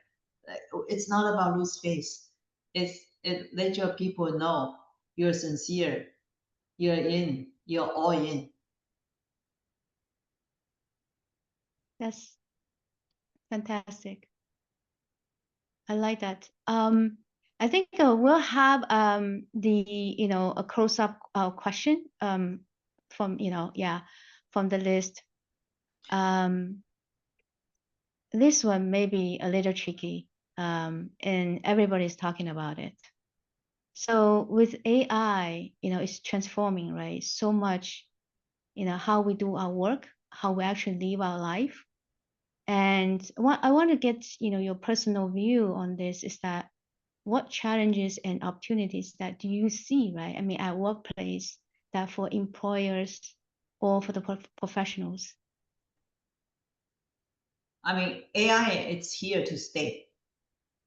It's not about lose face. It let your people know you're sincere, you're all in. That's fantastic. I like that. I think we'll have a close-up question from from the list. This one may be a little tricky, and everybody's talking about it. So with AI, it's transforming, right? So much, how we do our work, how we actually live our life. And I want to get, your personal view on this is that what challenges and opportunities that do you see, right? I mean, at workplace that for employers or for the professionals? I mean, AI, it's here to stay.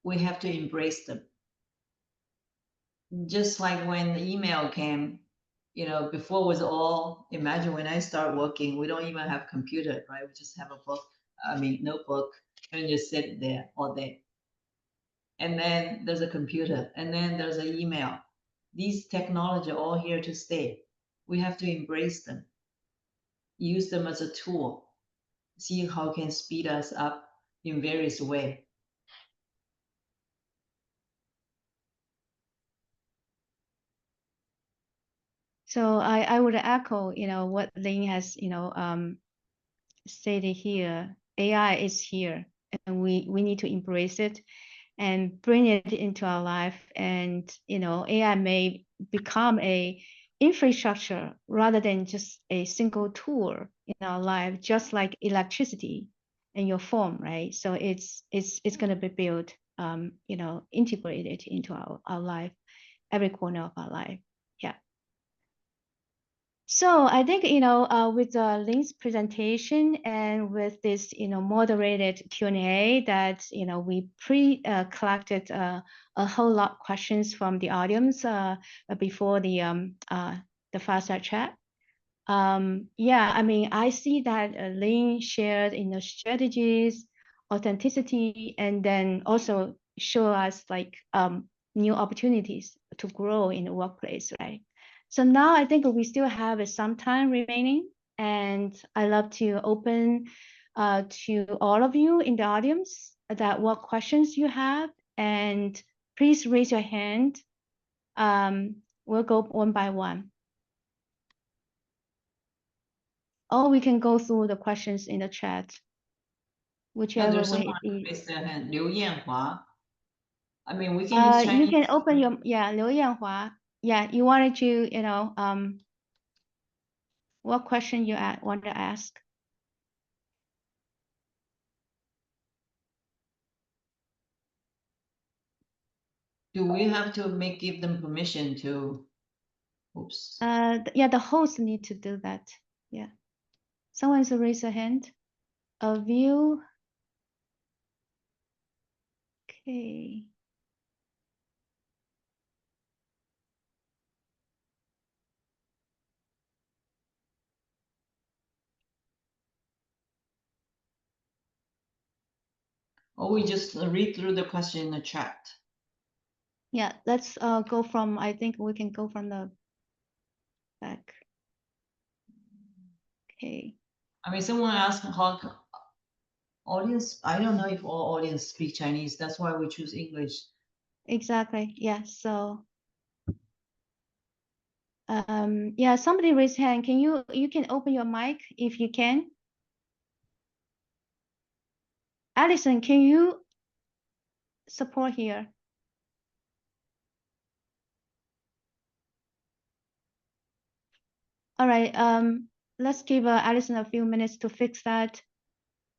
We have to embrace them. Just like when the email came, before was all, imagine when I start working, we don't even have computer, right? We just have a notebook, and just sit there all day. And then there's a computer, and then there's an email. These technology are all here to stay. We have to embrace them, use them as a tool, see how it can speed us up in various ways. So I would echo, what Ling has, stated here. AI is here, and we need to embrace it and bring it into our life. And AI may become a infrastructure rather than just a single tool in our life, just like electricity in your phone, right? So it's going to be built, integrated into our life, every corner of our life. Yeah. So I think, with Ling's presentation and with this, moderated Q&A that, we collected a whole lot of questions from the audience before the Fireside chat. Yeah, I mean, I see that Ling shared, strategies, authenticity, and then also show us like new opportunities to grow in the workplace, right? So now I think we still have some time remaining, and I love to open to all of you in the audience that what questions you have, and please raise your hand. We'll go one by one. Or we can go through the questions in the chat, whichever There's way someone it raised is. their hand, Liu Yanhua. I mean, we can use Chinese. You can open your, Liu Yanhua. Yeah, you wanted to, what question you want to ask? Do we have to give them permission to, oops. Yeah, the host need to do that. Yeah. Someone's raise a hand. A view. Okay. Or we just read through the question in the chat. Yeah, let's go from, I think we can go from the back. Okay. I mean, someone asked how audience, I don't know if all audience speak Chinese. That's why we choose English. Exactly. Yeah. So, yeah, somebody raise hand. Can you can open your mic if you can. Allison, can you support here? All right. Let's give Alison a few minutes to fix that.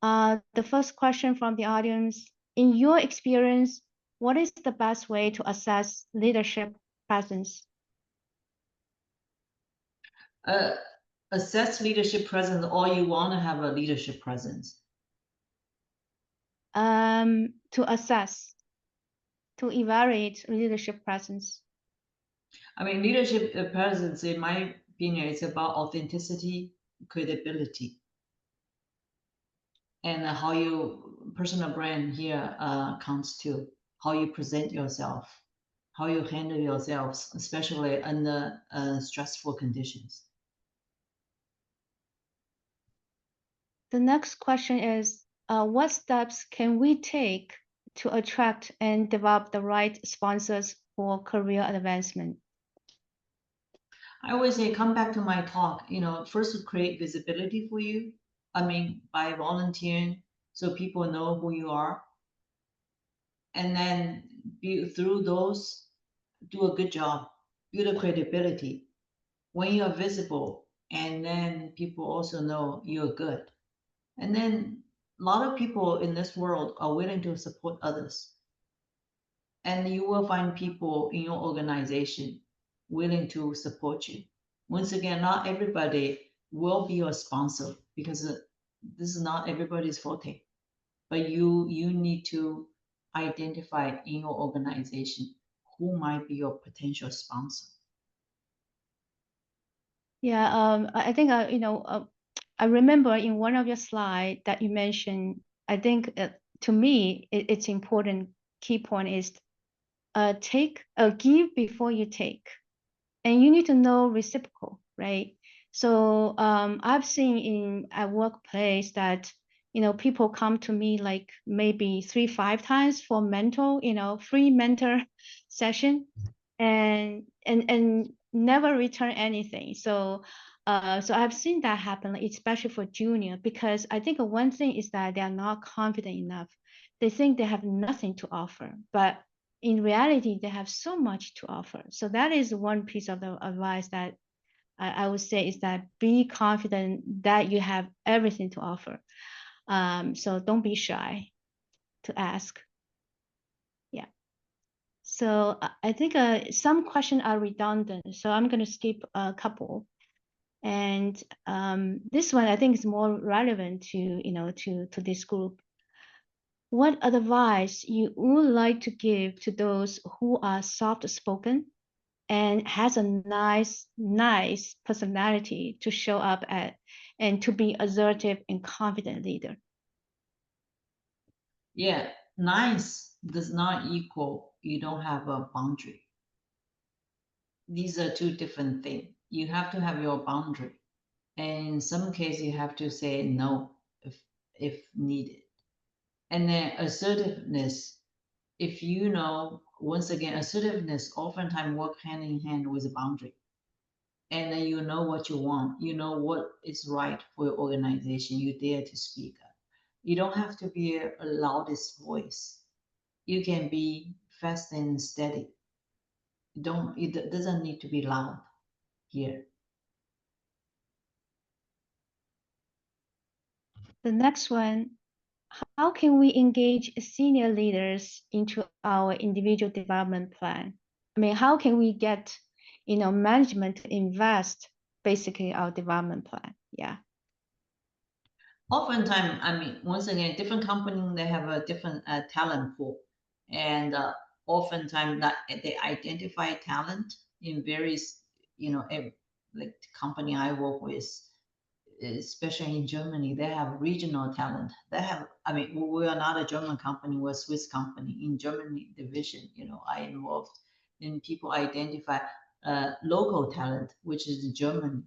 The first question from the audience: in your experience, what is the best way to assess leadership presence? Assess leadership presence, or you want to have a leadership presence? To assess, to evaluate leadership presence. I mean, leadership presence, in my opinion, is about authenticity, credibility, and how your personal brand here counts too. How you present yourself, how you handle yourselves, especially under stressful conditions. The next question is, what steps can we take to attract and develop the right sponsors for career advancement? I always say, come back to my talk, first to create visibility for you. I mean, by volunteering so people know who you are. And then through those, do a good job, build a credibility. When you're visible, and then people also know you're good. And then a lot of people in this world are willing to support others. And you will find people in your organization willing to support you. Once again, not everybody will be your sponsor because this is not everybody's forte. But you need to identify in your organization who might be your potential sponsor. Yeah, I think I remember in one of your slides that you mentioned. I think to me it's important. Key point is give before you take, and you need to know reciprocal, right? So I've seen in a workplace that people come to me like maybe 3-5 times for mentor, free mentor session, and never return anything. So I've seen that happen, especially for junior, because I think one thing is that they are not confident enough. They think they have nothing to offer, but in reality, they have so much to offer. So that is one piece of the advice that I would say is that be confident that you have everything to offer. So don't be shy to ask. Yeah. So I think some questions are redundant. So I'm going to skip a couple. And this one I think is more relevant to this group. What advice you would like to give to those who are soft-spoken and has a nice personality to show up at and to be assertive and confident leader? Yeah, nice does not equal you don't have a boundary. These are two different things. You have to have your boundary. And in some cases, you have to say no if needed. And then assertiveness, if once again, assertiveness oftentimes work hand in hand with a boundary. And then you know what you want, you know what is right for your organization, you dare to speak up. You don't have to be a loudest voice. You can be fast and steady. It doesn't need to be loud here. The next one, how can we engage senior leaders into our individual development plan? I mean, how can we get, management to invest basically our development plan? Yeah. Oftentimes, I mean, once again, different companies, they have a different talent pool. And oftentimes that they identify talent in various, like the company I work with, especially in Germany, they have regional talent. I mean, we are not a German company, we're a Swiss company. In Germany division, I involved in people identify local talent, which is in German.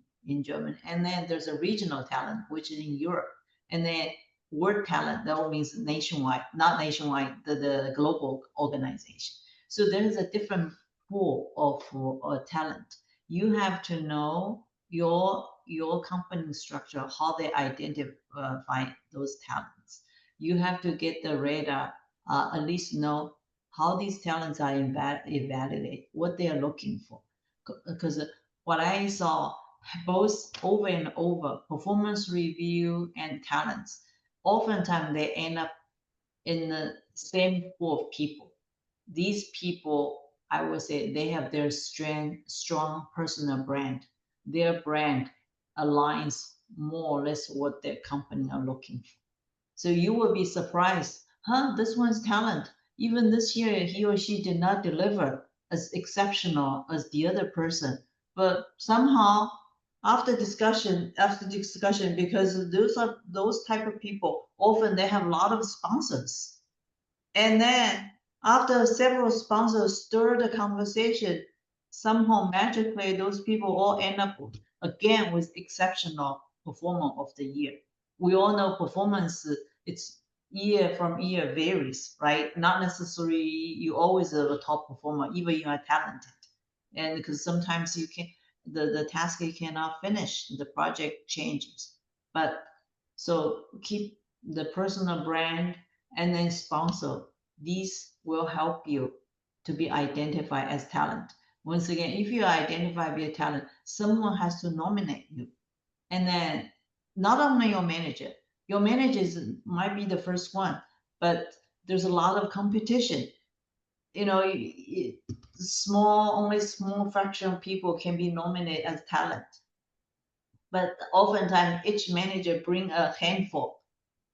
And then there's a regional talent, which is in Europe. And then world talent, that means nationwide, not nationwide, the global organization. So there's a different pool of talent. You have to know your company structure, how they identify those talents. You have to get the radar, at least know how these talents are evaluated, what they are looking for. Because what I saw both over and over, performance review and talents, oftentimes they end up in the same pool of people. These people, I would say, they have their strong personal brand. Their brand aligns more or less what their company are looking for. So you will be surprised, this one's talent. Even this year, he or she did not deliver as exceptional as the other person. But somehow, after discussion, because those type of people, often they have a lot of sponsors. And then after several sponsors stir the conversation, somehow magically those people all end up again with exceptional performer of the year. We all know performance, it's year from year varies, right? Not necessarily you always are a top performer, even you are talented. And because sometimes you can the task you cannot finish, the project changes. But so keep the personal brand and then sponsor. These will help you to be identified as talent. Once again, if you identify as a talent, someone has to nominate you. And then not only your manager might be the first one, but there's a lot of competition. You know, only small fraction of people can be nominated as talent. But oftentimes each manager bring a handful,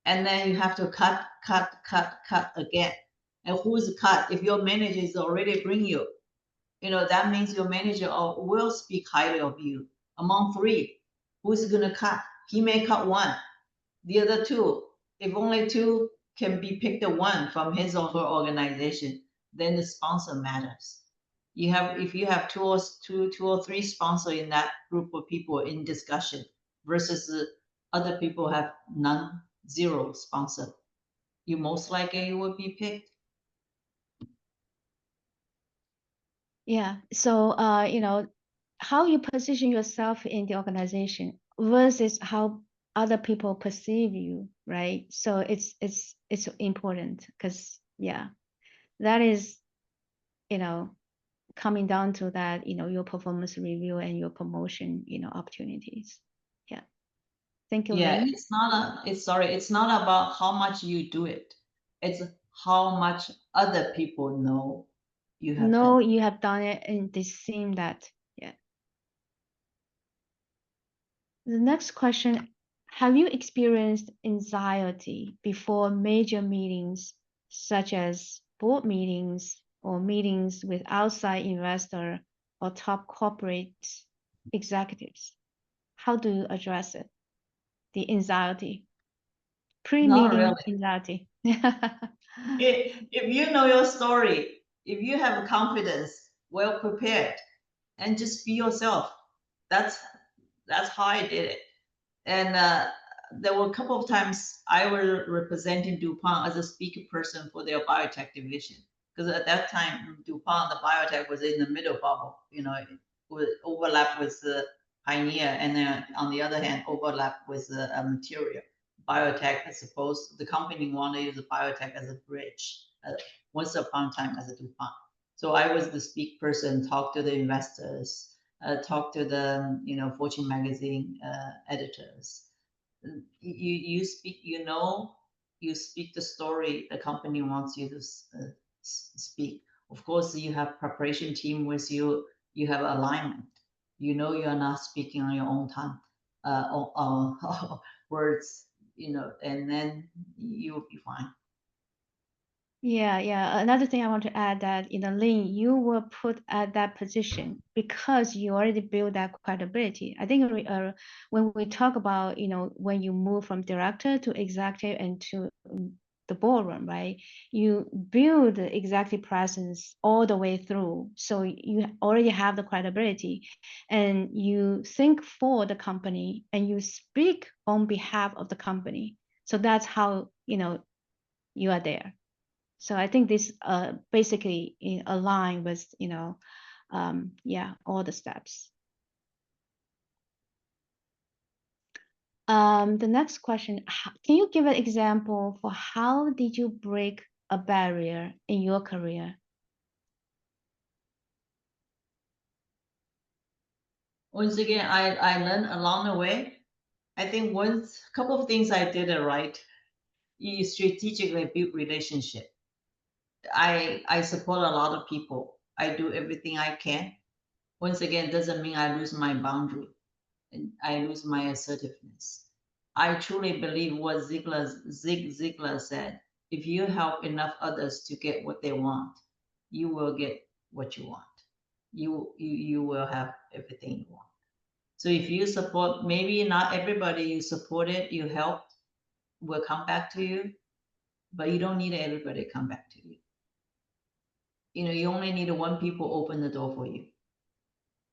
and then you have to cut again. And who's cut? If your manager is already bring you, that means your manager will speak highly of you. Among three, who's gonna cut? He may cut one. The other two, if only two can be picked one from his or her organization, then the sponsor matters. If you have two or three sponsors in that group of people in discussion versus other people have none, zero sponsor, you most likely you will be picked. Yeah. So, how you position yourself in the organization versus how other people perceive you, right? So it's important because, yeah, that is, coming down to that, your performance review and your promotion, opportunities. Yeah. Thank you, Yeah, Ling. it's not about how much you do it. It's how much other people know you have No, done. you have done it and they seem that. Yeah. The next question, have you experienced anxiety before major meetings, such as board meetings or meetings with outside investor or top corporate executives? How do you address it? The anxiety, Not pre-meeting really. anxiety. If you know your story, if you have confidence, well prepared, and just be yourself, that's how I did it. And there were a couple of times I was representing DuPont as a speaker person for their biotech division. Because at that time, DuPont, the biotech was in the middle bubble, it would overlap with the Pioneer, and then on the other hand, overlap with the material. Biotech, I suppose the company wanted to use the biotech as a bridge once upon a time as a DuPont. So I was the speak person, talk to the investors, talk to the Fortune magazine editors. You speak, you speak the story the company wants you to speak. Of course, you have preparation team with you. You have alignment. You know you are not speaking on your own time, words. And then you'll be fine. Yeah. Another thing I want to add that, Ling, you were put at that position because you already built that credibility. I think when we talk about, when you move from director to executive and to the boardroom, right? You build the executive presence all the way through. So you already have the credibility and you think for the company and you speak on behalf of the company. So that's how, you are there. So I think this basically align with, all the steps. The next question, can you give an example for how did you break a barrier in your career? Once again, I learned along the way. I think a couple of things I did it right. You strategically build relationship. I support a lot of people. I do everything I can. Once again, doesn't mean I lose my boundary and I lose my assertiveness. I truly believe what Zig Ziglar said. If you help enough others to get what they want, you will get what you want. You will have everything you want. So if you support, maybe not everybody you supported, you helped, will come back to you, but you don't need everybody to come back to you. You only need one people open the door for you.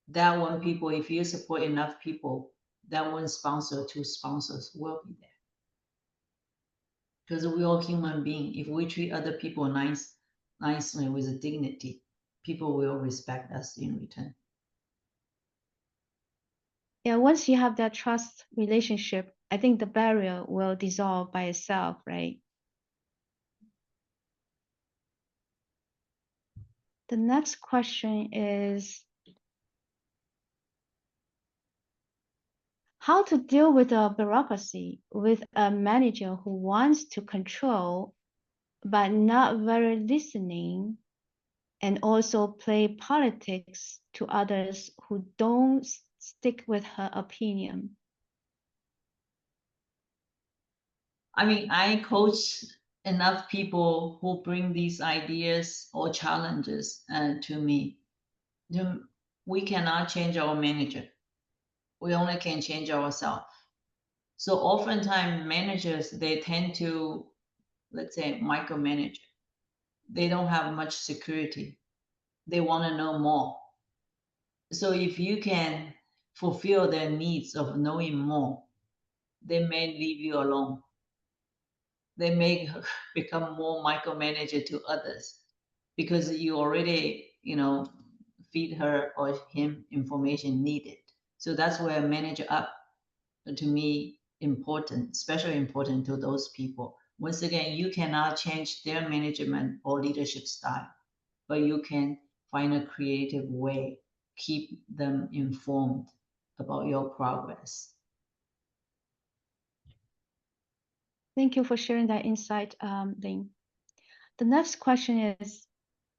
That one people, if you support enough people, that one sponsor, two sponsors will be there. Because we're all human beings. If we treat other people nicely with a dignity, people will respect us in return. Yeah, once you have that trust relationship, I think the barrier will dissolve by itself, right? The next question is how to deal with a bureaucracy with a manager who wants to control but not very listening, and also play politics to others who don't stick with her opinion. I mean, I coach enough people who bring these ideas or challenges to me. We cannot change our manager. We only can change ourselves. So oftentimes managers, they tend to, let's say, micromanage. They don't have much security. They want to know more. So if you can fulfill their needs of knowing more, they may leave you alone. They may become more micromanager to others because you already, feed her or him information needed. So that's where manager up, to me, important, especially important to those people. Once again, you cannot change their management or leadership style, but you can find a creative way, keep them informed about your progress. Thank you for sharing that insight, Ling. The next question is,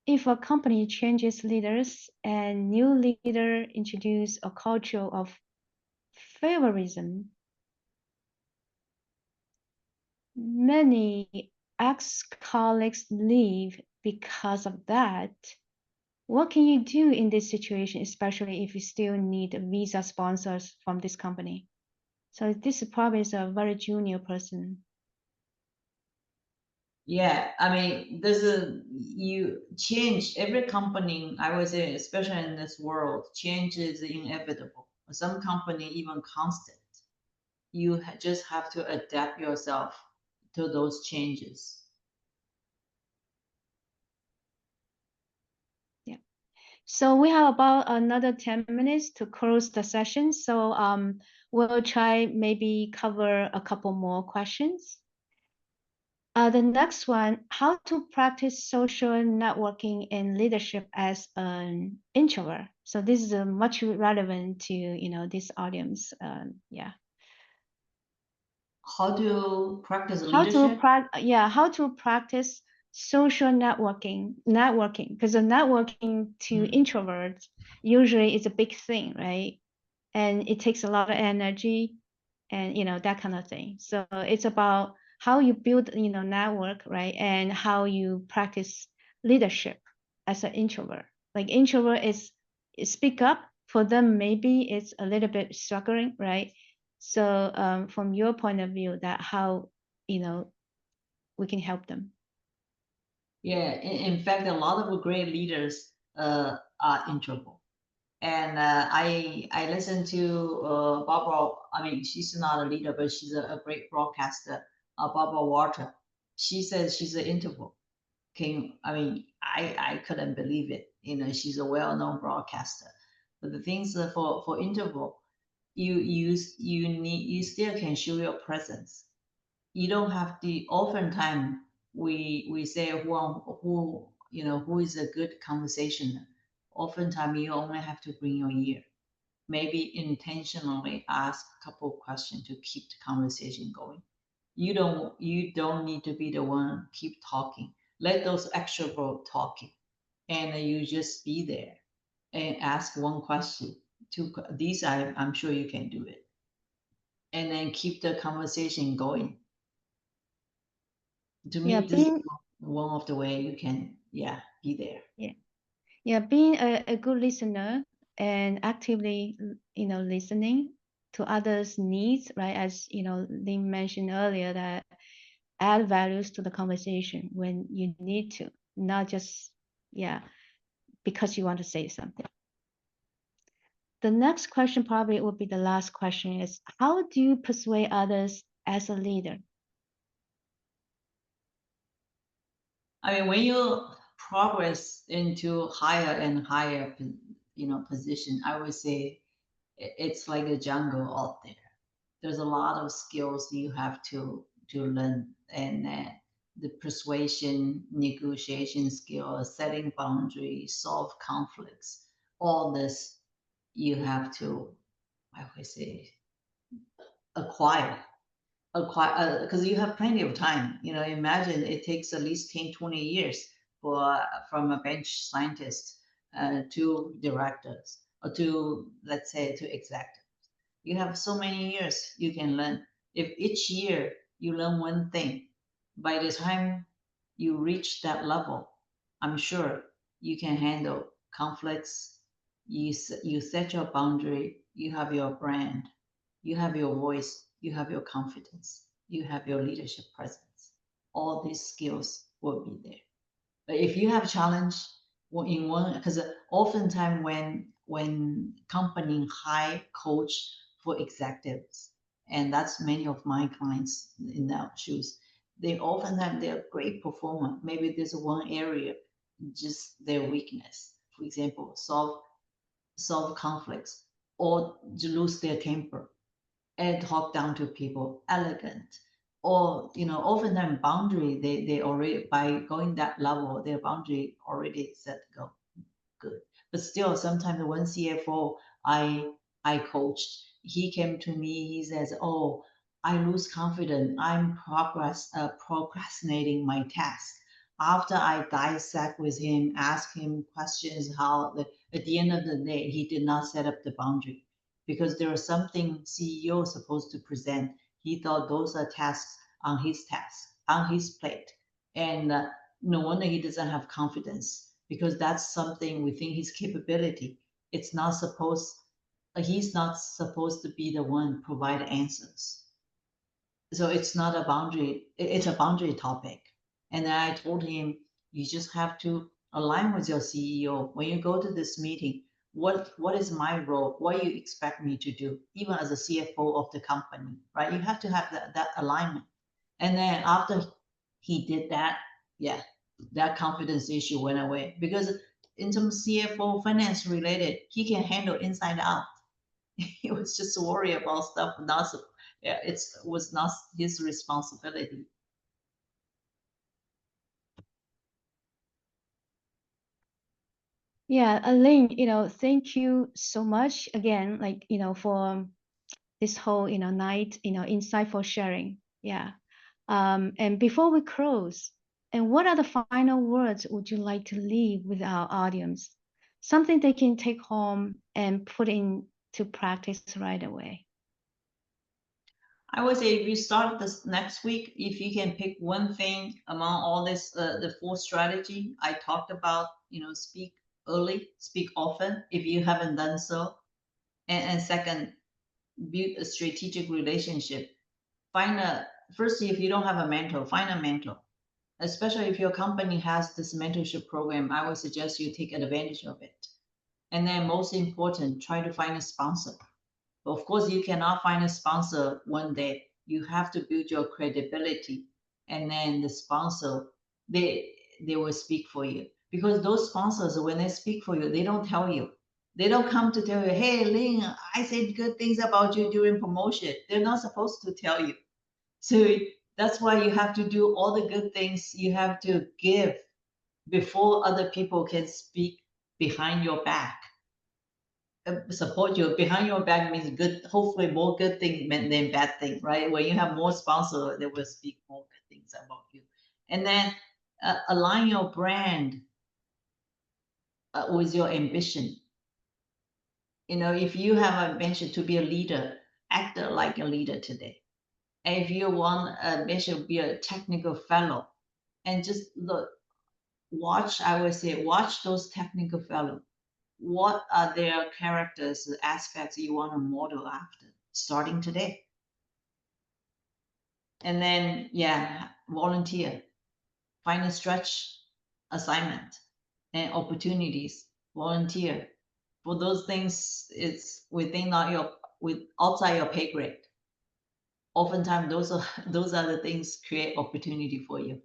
if a company changes leaders and new leader introduce a culture of favorism, many ex-colleagues leave because of that. What can you do in this situation, especially if you still need visa sponsors from this company? So this probably is a very junior person. Yeah, I mean, you change every company, I would say, especially in this world, change is inevitable. Some company even constant. You just have to adapt yourself to those changes. Yeah. So we have about another 10 minutes to close the session. So we'll try maybe cover a couple more questions. The next one, how to practice social networking and leadership as an introvert. So this is much relevant to this audience. Yeah. How to practice leadership? How to practice social networking because the networking to introverts usually is a big thing, right? And it takes a lot of energy and that kind of thing. So it's about how you build network, right? And how you practice leadership as an introvert. Like introvert is speak up for them, maybe it's a little bit struggling, right? So from your point of view, that how we can help them. Yeah, in fact, a lot of great leaders are introvert. And I listened to Barbara. I mean, she's not a leader, but she's a great broadcaster. Barbara Walter. She says she's an introvert. I couldn't believe it. She's a well-known broadcaster. But the things for introvert, you still can show your presence. You don't have to. Oftentimes, we say who is a good conversationer. Oftentimes, you only have to bring your ear. maybe intentionally ask a couple of questions to keep the conversation going. You don't need to be the one keep talking. Let those extrovert talking, and you just be there and ask one question. These I'm sure you can do it, and then keep the conversation going. To me, this is one of the way you can be there. Being a good listener and actively listening to others' needs, right? As Ling mentioned earlier, that add values to the conversation when you need to, not just because you want to say something. The next question probably would be the last question, is how do you persuade others as a leader? I mean, when you progress into higher and higher, position, I would say it's like a jungle out there. There's a lot of skills you have to learn, and the persuasion, negotiation skills, setting boundaries, solve conflicts, all this you have to, I would say, acquire, because you have plenty of time. Imagine it takes at least 10, 20 years from a bench scientist to directors, or to, let's say, to executives. You have so many years you can learn. If each year you learn one thing, by the time you reach that level, I'm sure you can handle conflicts. You set your boundary, you have your brand, you have your voice, you have your confidence, you have your leadership presence. All these skills will be there. But if you have challenge in one, because oftentimes when company hire coach for executives, and that's many of my clients in that shoes, they oftentimes they're a great performer. Maybe there's one area, just their weakness. For example, solve conflicts, or to lose their temper and talk down to people, elegant, or oftentimes boundary, they already, by going that level, their boundary already set to go good. But still, sometimes one CFO I coached, he came to me, he says, "Oh, I lose confidence, I'm procrastinating my task." After I dissect with him, ask him questions, at the end of the day, he did not set up the boundary, because there was something CEO supposed to present. He thought those are tasks on his plate, and no wonder he doesn't have confidence, because that's something within his capability. He's not supposed to be the one provide answers. So it's not a boundary, it's a boundary topic. And then I told him, you just have to align with your CEO. When you go to this meeting, what is my role? What you expect me to do, even as a CFO of the company, right? You have to have that alignment. And then after he did that, that confidence issue went away, because in some CFO finance related, he can handle inside out. He was just worried about stuff it was not his responsibility. Ling, thank you so much again, for this whole, night, insightful sharing. And before we close, and what are the final words would you like to leave with our audience? Something they can take home and put into practice right away. I would say, if you start this next week, if you can pick one thing among all this, the 4 strategy I talked about, speak early, speak often, if you haven't done so. And second, build a strategic relationship. Firstly, if you don't have a mentor, find a mentor. Especially if your company has this mentorship program, I would suggest you take advantage of it. And then most important, try to find a sponsor. But of course, you cannot find a sponsor one day. You have to build your credibility. And then the sponsor, they will speak for you. Because those sponsors, when they speak for you, they don't tell you. They don't come to tell you, "Hey, Ling, I said good things about you during promotion." They're not supposed to tell you. So that's why you have to do all the good things you have to give before other people can speak behind your back. support you. Behind your back means good, hopefully more good thing than bad thing, right? When you have more sponsor, they will speak more good things about you. And then align your brand with your ambition. You know, if you have a ambition to be a leader, act like a leader today. And if you want a mission to be a technical fellow, and just look, watch, I would say, watch those technical fellows. What are their characters, aspects you want to model after, starting today? And then, yeah, volunteer, find a stretch assignment and opportunities, volunteer. For those things, it's outside your pay grade. Oftentimes, those are the things create opportunity for you.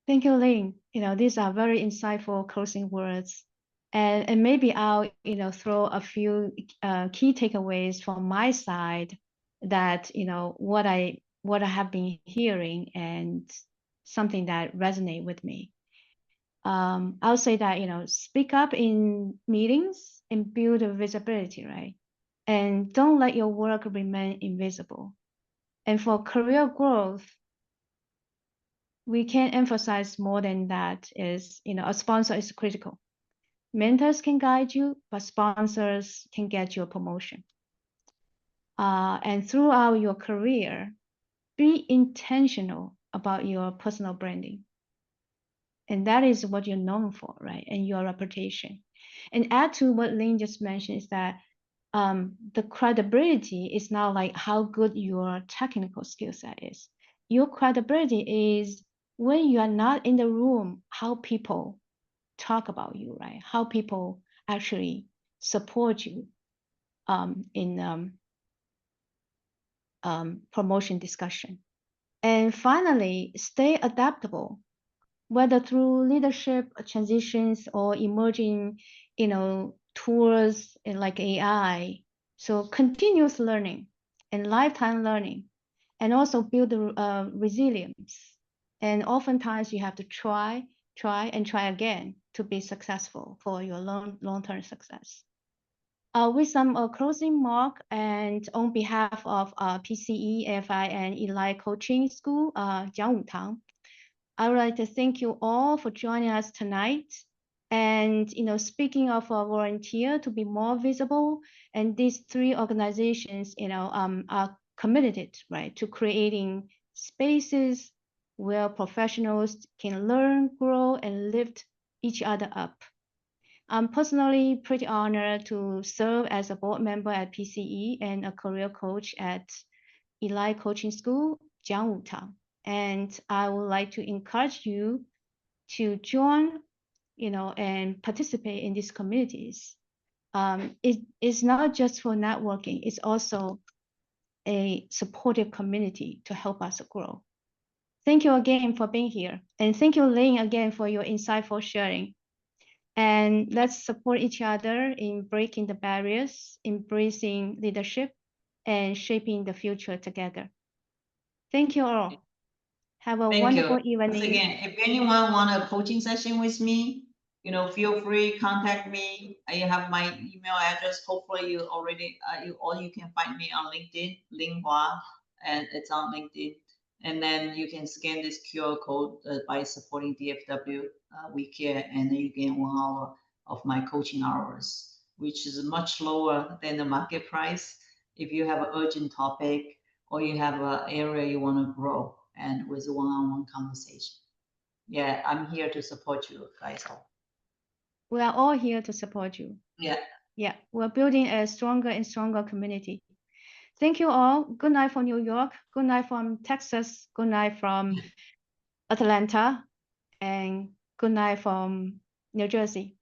Thank you, Ling. You know, these are very insightful closing words. And maybe I'll, you know, throw a few key takeaways from my side that, you know, what I have been hearing and something that resonate with me. I'll say that, you know, speak up in meetings and build visibility, right? And don't let your work remain invisible. And for career growth, we can't emphasize more than that is, you know, a sponsor is critical. Mentors can guide you, but sponsors can get you a promotion. And throughout your career, be intentional about your personal branding. And that is what you're known for, right? And your reputation. And add to what Ling just mentioned is that the credibility is not like how good your technical skill set is. Your credibility is when you are not in the room, how people talk about you, right? How people actually support you in promotion discussion. And finally, stay adaptable, whether through leadership transitions or emerging, you know, tools like AI. So continuous learning and lifetime learning, and also build resilience. And oftentimes you have to try again to be successful for your long-term success. With some closing mark, and on behalf of PCE, AFI, and Eli Coaching School, Jiang Wutang, I would like to thank you all for joining us tonight. And, you know, speaking of a volunteer to be more visible, and these three organizations, you know, are committed, right, to creating spaces where professionals can learn, grow, and lift each other up. I'm personally pretty honored to serve as a board member at PCE and a career coach at Eli Coaching School, Jiang Wutang. And I would like to encourage you to join, you know, and participate in these communities. It is not just for networking, it's also a supportive community to help us grow. Thank you again for being here. And thank you, Ling, again for your insightful sharing. And let's support each other in breaking the barriers, embracing leadership, and shaping the future together. Thank you all. Have a wonderful evening. Once again, if anyone want a coaching session with me, you know, feel free, contact me. I have my email address. Hopefully you already, you can find me on LinkedIn, Ling Hua, and it's on LinkedIn. And then you can scan this QR code by supporting DFW WeCare, and then you get 1 hour of my coaching hours, which is much lower than the market price. If you have an urgent topic or you have an area you want to grow, and with a one-on-one conversation. Yeah, I'm here to support you guys all. We are all here to support you. Yeah. Yeah, we're building a stronger and stronger community. Thank you all. Good night from New York. Good night from Texas. Good night from Atlanta. And good night from New Jersey.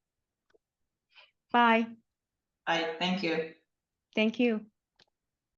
Bye. Bye. Thank you. Thank you.